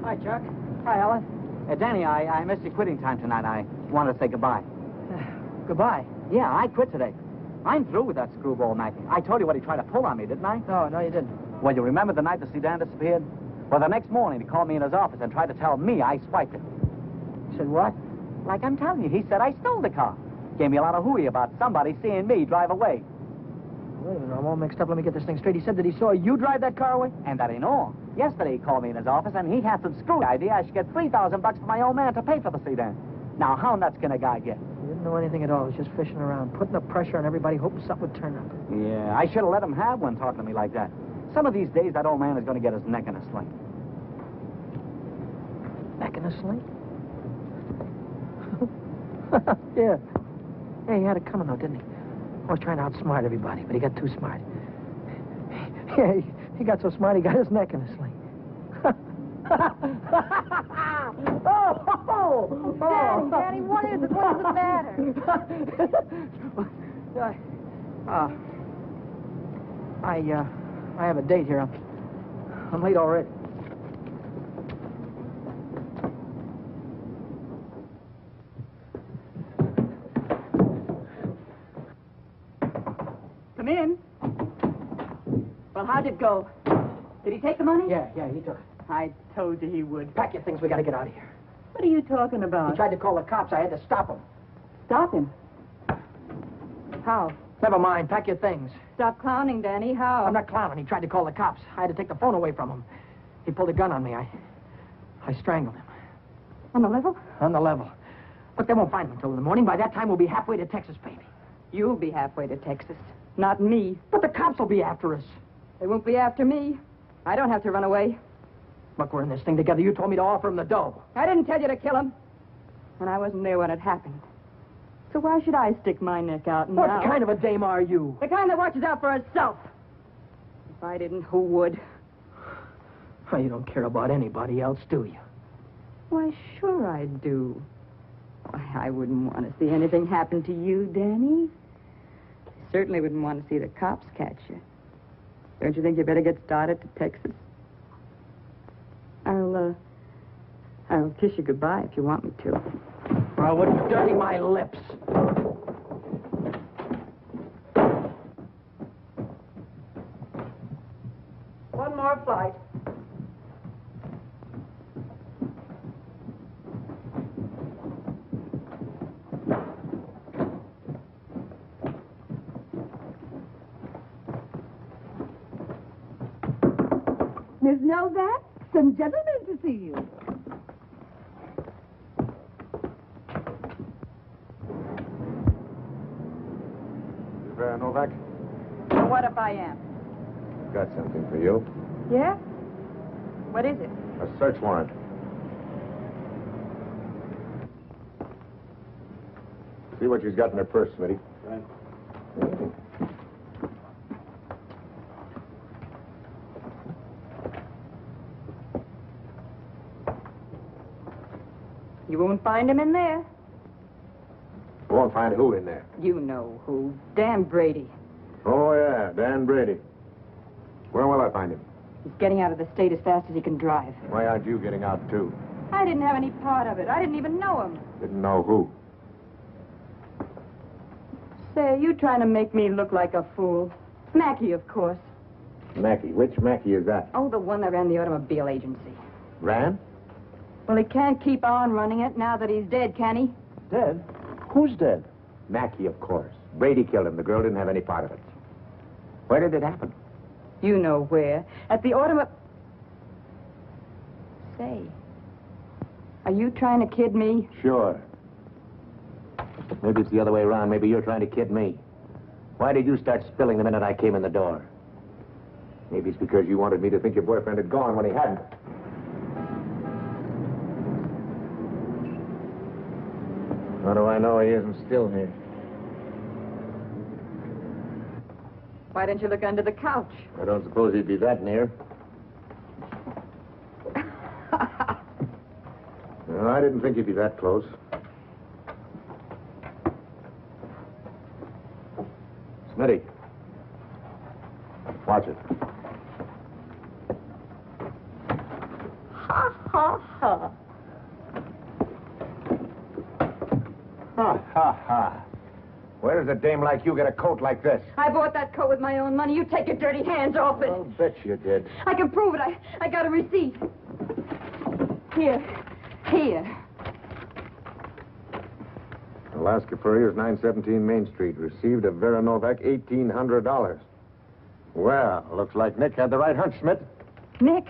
Hi, Chuck. Hi, Ellen. Danny, I missed your quitting time tonight. I wanted to say goodbye. Goodbye. Yeah, I quit today. I'm through with that screwball knifing. I told you what he tried to pull on me, didn't I? No, you didn't. Well, you remember the night the sedan disappeared? Well, the next morning he called me in his office and tried to tell me I swiped it. You said what? Like I'm telling you, he said I stole the car. Gave me a lot of hooey about somebody seeing me drive away. Wait a minute, I'm all mixed up. Let me get this thing straight. He said that he saw you drive that car away? And that ain't all. Yesterday he called me in his office and he had some screwy idea I should get $3,000 for my old man to pay for the sedan. Now, how nuts can a guy get? He didn't know anything at all. He was just fishing around, putting the pressure on everybody, hoping something would turn up. Yeah, I should have let him have one talking to me like that. Some of these days, that old man is going to get his neck in a sling. Neck in a sling? Yeah. Yeah, he had it coming, though, didn't he? Always trying to outsmart everybody, but he got too smart. Yeah, he got so smart, he got his neck in a sling. Daddy, what is it? What's the matter? I have a date here. I'm late already. Come in. Well, how'd it go? Did he take the money? Yeah, he took it. I told you he would. Pack your things, we gotta get out of here. What are you talking about? He tried to call the cops. I had to stop him. Stop him. How? Never mind, pack your things. Stop clowning, Danny. How? I'm not clowning. He tried to call the cops. I had to take the phone away from him. He pulled a gun on me. I strangled him. On the level? On the level. Look, they won't find him until in the morning. By that time, we'll be halfway to Texas, baby. You'll be halfway to Texas. Not me. But the cops will be after us. They won't be after me. I don't have to run away. Look, we're in this thing together. You told me to offer him the dough. I didn't tell you to kill him. And I wasn't there when it happened. So why should I stick my neck out now? What kind of a dame are you? The kind that watches out for herself. If I didn't, who would? Oh, you don't care about anybody else, do you? Why, sure I do. Why, I wouldn't want to see anything happen to you, Danny. I certainly wouldn't want to see the cops catch you. Don't you think you better get started to Texas? I'll kiss you goodbye if you want me to. Oh, what's dirty my lips? One more flight. Miss Novak, some gentlemen to see you. Novak, Well, what if I am? got something for you. Yeah? What is it? A search warrant. See what she's got in her purse, Smitty. Right. You won't find him in there. You won't find who in there. You know who. Dan Brady. Oh, yeah, Dan Brady. Where will I find him? He's getting out of the state as fast as he can drive. Why aren't you getting out, too? I didn't have any part of it. I didn't even know him. Didn't know who. Say, you trying to make me look like a fool. Mackey, of course. Mackey. Which Mackey is that? Oh, the one that ran the automobile agency. Ran? Well, he can't keep on running it now that he's dead, can he? Dead? Who's dead? Mackey, of course. Brady killed him. The girl didn't have any part of it. Where did it happen? You know where. At the automobile... Say, are you trying to kid me? Sure. Maybe it's the other way around. Maybe you're trying to kid me. Why did you start spilling the minute I came in the door? Maybe it's because you wanted me to think your boyfriend had gone when he hadn't. How do I know he isn't still here? Why didn't you look under the couch? I don't suppose he'd be that near. No, I didn't think he'd be that close. Smitty. Watch it. Ha, ha, ha. Ha, ha, ha. Where does a dame like you get a coat like this? I bought that coat with my own money. You take your dirty hands off it. I'll bet you did. I can prove it. I got a receipt. Here. Here. Alaska Furrier's 917 Main Street. Received of Vera Novak $1,800. Well, looks like Nick had the right hunch, Schmidt. Nick?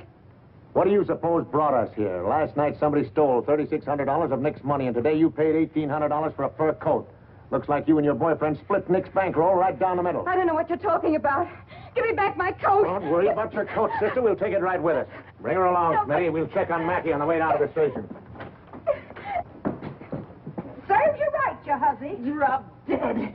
What do you suppose brought us here? Last night somebody stole $3,600 of Nick's money, and today you paid $1,800 for a fur coat. Looks like you and your boyfriend split Nick's bankroll right down the middle. I don't know what you're talking about. Give me back my coat. Don't worry about your coat, sister. We'll take it right with us. Bring her along, Smitty, and we'll check on Mackie on the way down to the station. Serves you right, you hussy. Drop dead.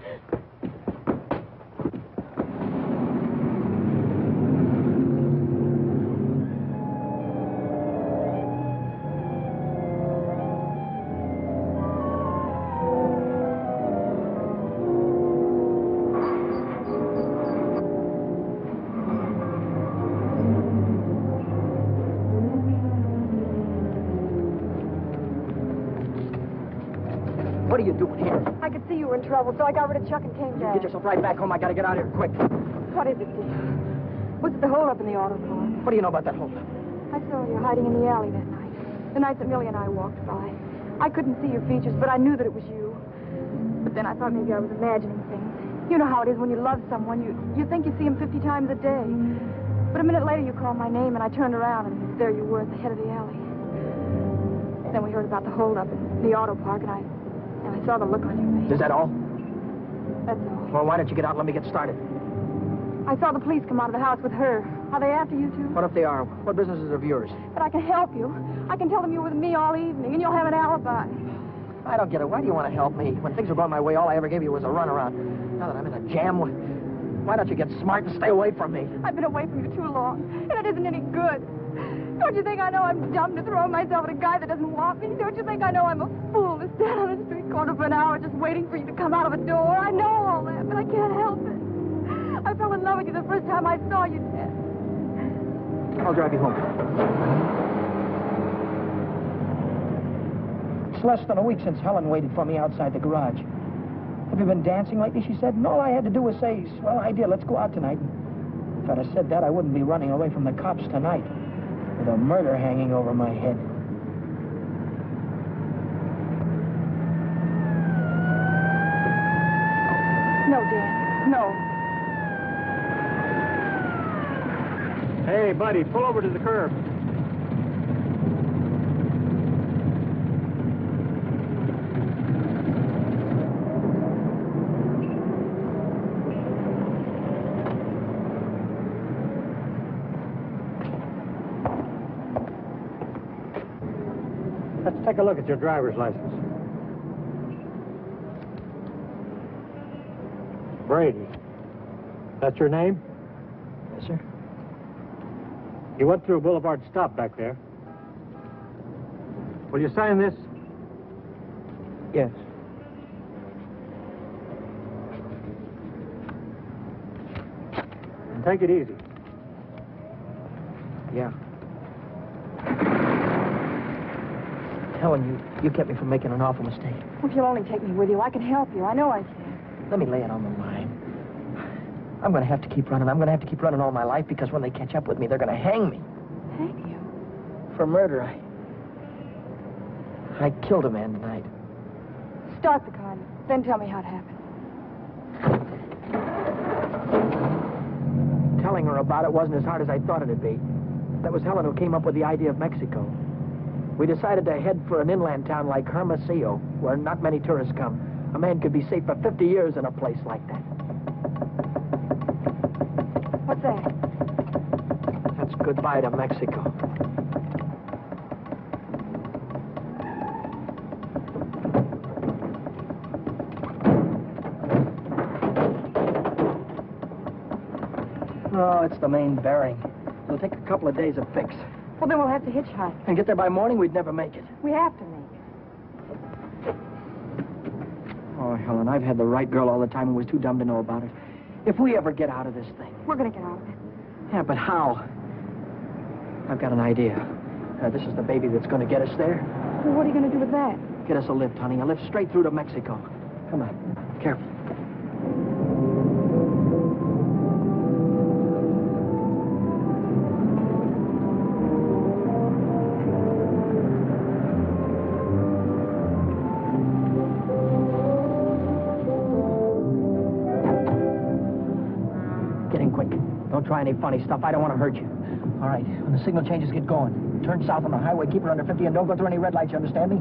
What are you doing here? I could see you were in trouble, so I got rid of Chuck and came You down. get yourself right back home. I gotta get out of here quick. What is it, dear? Was it the holdup in the auto park? What do you know about that holdup? I saw you hiding in the alley that night. The night that Millie and I walked by. I couldn't see your features, but I knew that it was you. But then I thought maybe I was imagining things. You know how it is when you love someone. You think you see him 50 times a day. But a minute later you called my name, and I turned around, and there you were at the head of the alley. Then we heard about the holdup in the auto park, and I saw the look on your face. Is that all? That's all. Well, why don't you get out and let me get started? I saw the police come out of the house with her. Are they after you, too? What if they are? What business is of yours? But I can help you. I can tell them you were with me all evening, and you'll have an alibi. I don't get it. Why do you want to help me? When things were going my way, all I ever gave you was a runaround. Now that I'm in a jam, why don't you get smart and stay away from me? I've been away from you too long, and it isn't any good. Don't you think I know I'm dumb to throw myself at a guy that doesn't want me? Don't you think I know I'm a fool to stand on the street corner for an hour just waiting for you to come out of a door? I know all that, but I can't help it. I fell in love with you the first time I saw you, Ted. I'll drive you home. It's less than a week since Helen waited for me outside the garage. Have you been dancing lately? She said, and all I had to do was say, well, I did. Let's go out tonight. If I'd have said that, I wouldn't be running away from the cops tonight with a murder hanging over my head. No, Dan. No. Hey, buddy, pull over to the curb. Let's take a look at your driver's license. Brady. That's your name? Yes, sir. You went through Boulevard Stop back there. Will you sign this? Yes. And take it easy. Yeah. Helen, you kept me from making an awful mistake. If you'll only take me with you, I can help you. I know I can. Let me lay it on the line. I'm going to have to keep running. I'm going to have to keep running all my life because when they catch up with me, they're going to hang me. Hang you? For murder. I killed a man tonight. Start the car, then tell me how it happened. Telling her about it wasn't as hard as I thought it'd be. That was Helen who came up with the idea of Mexico. We decided to head for an inland town like Hermosillo, where not many tourists come. A man could be safe for 50 years in a place like that. What's that? That's goodbye to Mexico. Oh, it's the main bearing. It'll take a couple of days to fix. Well, then we'll have to hitchhike. And get there by morning, we'd never make it. We have to make it. Oh, Helen, I've had the right girl all the time who was too dumb to know about it. If we ever get out of this thing... We're going to get out of it. Yeah, but how? I've got an idea. This is the baby that's going to get us there. Well, what are you going to do with that? Get us a lift, honey. A lift straight through to Mexico. Come on. Careful. Don't try any funny stuff. I don't want to hurt you. All right, when the signal changes, get going. Turn south on the highway, keep her under 50, and don't go through any red lights, you understand me?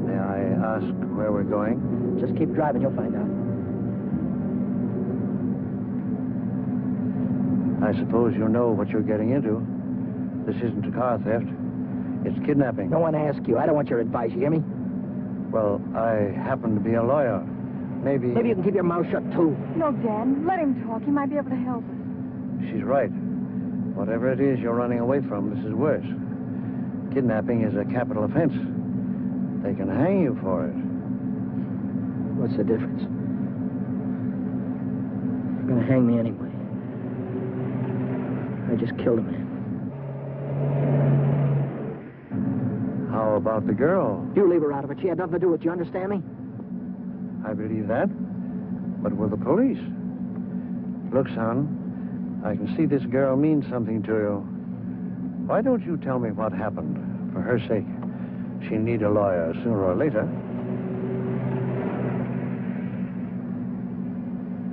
May I ask where we're going? Just keep driving, you'll find out. I suppose you know what you're getting into. This isn't a car theft. It's kidnapping. No one asked you. I don't want your advice, you hear me? Well, I happen to be a lawyer. Maybe you can keep your mouth shut, too. No, Dan. Let him talk. He might be able to help us. she's right. Whatever it is you're running away from, this is worse. Kidnapping is a capital offense. They can hang you for it. What's the difference? They're going to hang me anyway. I just killed a man. How about the girl? You leave her out of it. She had nothing to do with it. You understand me? I believe that. But with the police? Look, son, I can see this girl means something to you. Why don't you tell me what happened? For her sake. She'll need a lawyer sooner or later.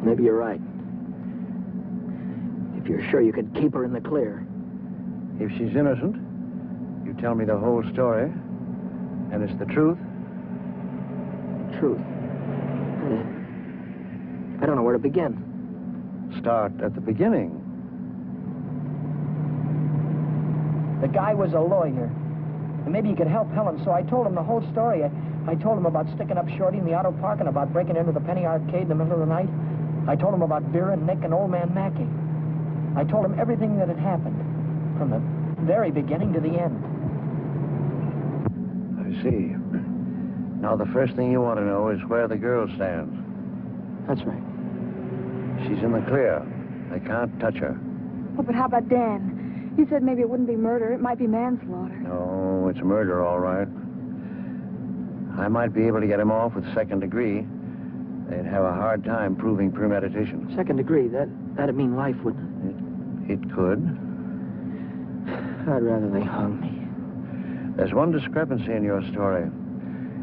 Maybe you're right. you're sure you could keep her in the clear. If she's innocent, you tell me the whole story, and it's the truth. Truth. I don't know where to begin. Start at the beginning. The guy was a lawyer. And maybe he could help Helen, so I told him the whole story. I told him about sticking up Shorty in the auto park and about breaking into the Penny Arcade in the middle of the night. I told him about Vera, Nick, and old man Mackey. I told him everything that had happened, from the very beginning to the end. I see. Now, the first thing you want to know is where the girl stands. That's right. She's in the clear. They can't touch her. Oh, but how about Dan? He said maybe it wouldn't be murder. It might be manslaughter. No, it's murder, all right. I might be able to get him off with second degree. They'd have a hard time proving premeditation. Second degree, that'd mean life, wouldn't It could. it? I'd rather they hung me. There's one discrepancy in your story.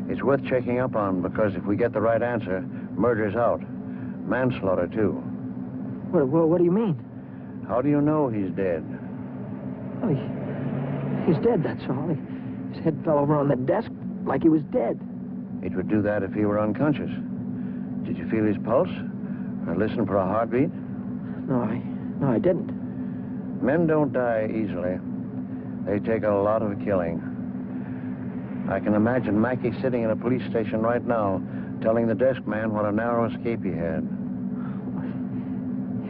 It's worth checking up on, because if we get the right answer, murder's out. Manslaughter, too. What do you mean? How do you know he's dead? Well, he's dead, that's all. His head fell over on the desk like he was dead. It would do that if he were unconscious. Did you feel his pulse? Or listen for a heartbeat? No, I didn't. Men don't die easily. They take a lot of killing. I can imagine Mackey sitting in a police station right now, telling the desk man what a narrow escape he had.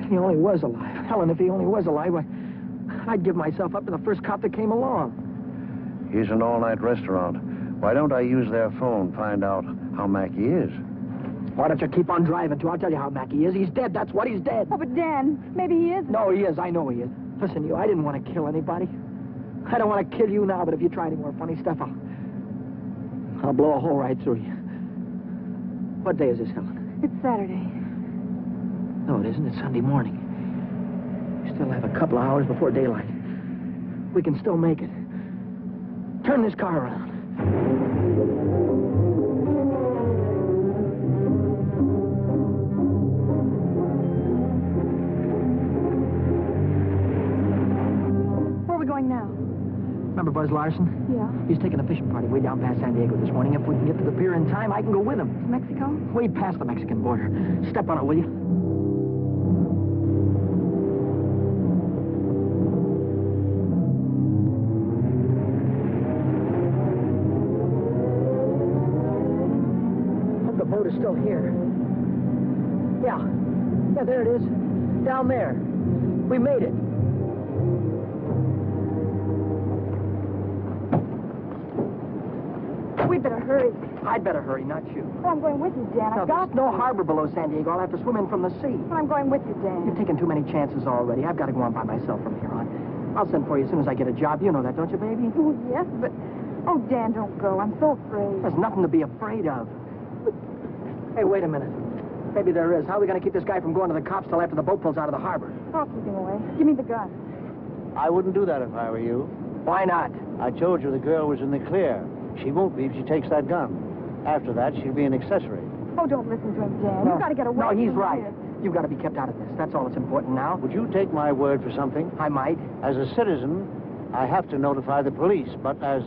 If he only was alive. Helen, if he only was alive, I'd give myself up to the first cop that came along. Here's an all-night restaurant. Why don't I use their phone, find out how Mackey is? Why don't you keep on driving, too? I'll tell you how Mackey is. He's dead, that's what, he's dead. Oh, but Dan, maybe he is. No, he is. I know he is. Listen, I didn't want to kill anybody. I don't want to kill you now, but if you try any more funny stuff, I'll blow a hole right through you. What day is this, Helen? It's Saturday. No, it isn't. It's Sunday morning. We still have a couple of hours before daylight. We can still make it. Turn this car around. Where are we going now? Remember Buzz Larson? Yeah. He's taking a fishing party way down past San Diego this morning. If we can get to the pier in time, I can go with him. To Mexico? Way past the Mexican border. Step on it, will you? The boat is still here. Yeah, there it is. Down there. We made it. We'd better hurry. I'd better hurry, not you. Well, I'm going with you, Dan. I've got There's no harbor below San Diego. I'll have to swim in from the sea. Well, I'm going with you, Dan. You've taken too many chances already. I've got to go on by myself from here on. I'll send for you as soon as I get a job. You know that, don't you, baby? Oh, yes, but... Oh, Dan, don't go. I'm so afraid. There's nothing to be afraid of. Hey, wait a minute. Maybe there is. How are we going to keep this guy from going to the cops till after the boat pulls out of the harbor? I'll keep him away. Give me the gun. I wouldn't do that if I were you. Why not? I told you the girl was in the clear. She won't be if she takes that gun. After that, she'll be an accessory. Oh, don't listen to him, Dan. You've got to get away No, he's from right. here. You've got to be kept out of this. That's all that's important now. Would you take my word for something? I might. As a citizen, I have to notify the police, but as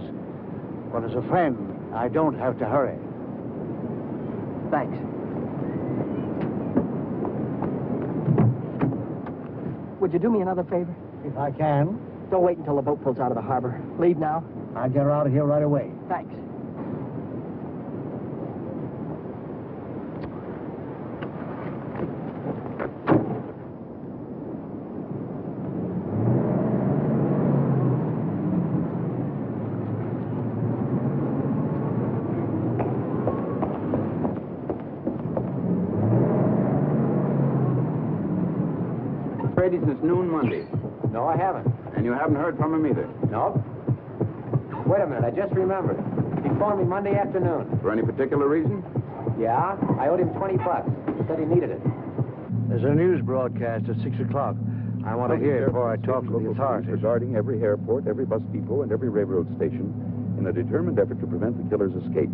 a friend, I don't have to hurry. Thanks. Would you do me another favor? If I can, Don't wait until the boat pulls out of the harbor. Leave now. I'll get her out of here right away. Thanks. Brady since noon Monday. No, I haven't. And you haven't heard from him either. No? Wait a minute, I just remembered. He phoned me Monday afternoon. For any particular reason? Yeah? I owed him $20. He said he needed it. There's a news broadcast at 6 o'clock. I want to hear it before I talk to the authorities. Regarding every airport, every bus depot, and every railroad station in a determined effort to prevent the killer's escape.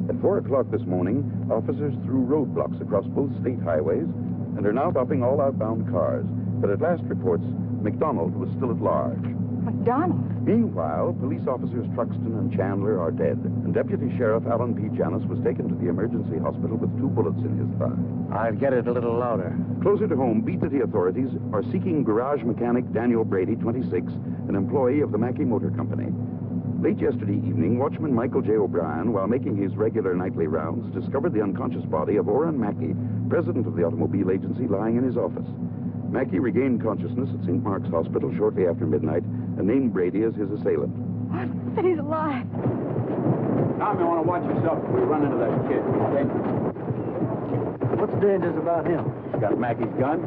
At 4 o'clock this morning, officers threw roadblocks across both state highways and are now stopping all outbound cars, But at last reports, McDonald was still at large. McDonald? Meanwhile, police officers Truxton and Chandler are dead, and Deputy Sheriff Alan P. Janis was taken to the emergency hospital with 2 bullets in his thigh. I'll get it a little louder. Closer to home, Beat City authorities are seeking garage mechanic Daniel Brady, 26, an employee of the Mackey Motor Company. Late yesterday evening, watchman Michael J. O'Brien, while making his regular nightly rounds, discovered the unconscious body of Oren Mackey, president of the automobile agency, lying in his office. Mackey regained consciousness at St. Mark's Hospital shortly after midnight and named Brady as his assailant. What? But he's alive. Tom, you want to watch yourself if we run into that kid. He's dangerous. What's dangerous about him? He's got Mackey's gun.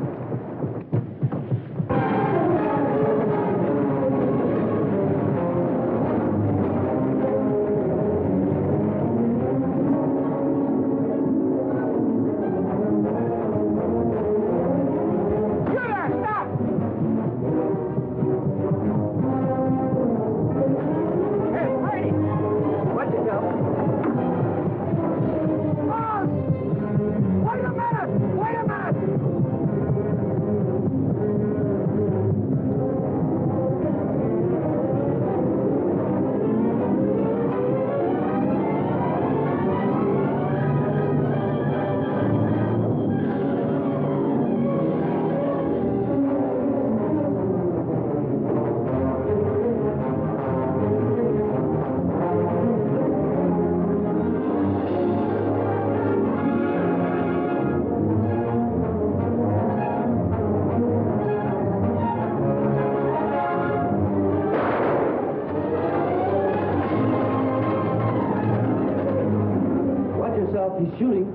He's shooting.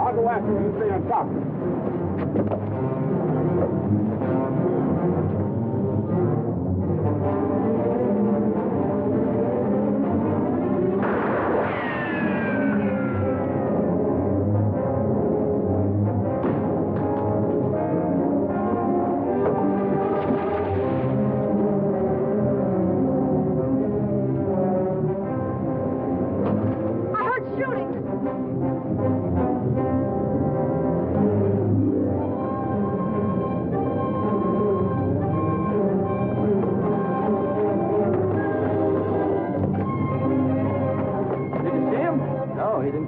I'll go after him. You stay on top.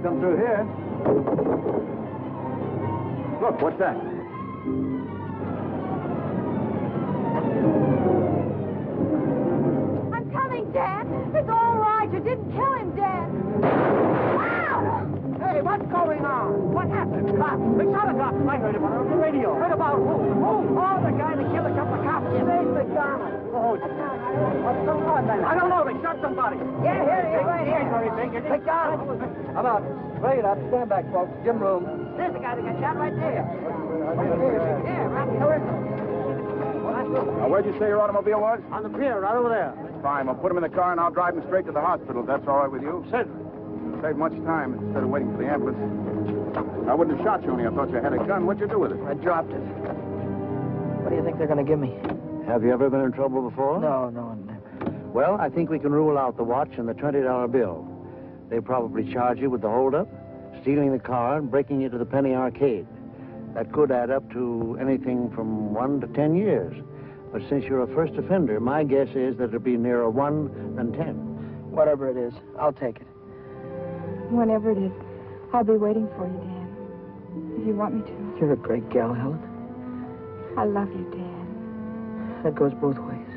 Come through here. Look, what's that? I'm coming, Dad. It's all right. You didn't kill him, Dad. Wow! Hey, what's going on? What happened? Cops. They shot a cop. I heard about it on the radio. Heard about who? Who? Oh, the guy that killed a couple of cops. His name's McDonald. Oh, what's going on, then? I don't know. They shot somebody. Yeah, here, right here. Very big. McDonald. How about? Play it up. Stand back, folks. Give him room. There's the guy that got shot right there. Yeah, right there. Now, where'd you say your automobile was? On the pier, right over there. Fine. We'll put him in the car and I'll drive him straight to the hospital, if that's all right with you. Certainly. Save much time instead of waiting for the ambulance. I wouldn't have shot you only I thought you had a gun. What'd you do with it? I dropped it. What do you think they're going to give me? Have you ever been in trouble before? No, never. Well, I think we can rule out the watch and the $20 bill. They probably charge you with the holdup, stealing the car, and breaking you to the Penny Arcade. That could add up to anything from 1 to 10 years. But since you're a first offender, my guess is that it'll be nearer 1 than 10. Whatever it is, I'll take it. Whenever it is, I'll be waiting for you, Dan. If you want me to. You're a great gal, Helen. I love you, Dan. That goes both ways.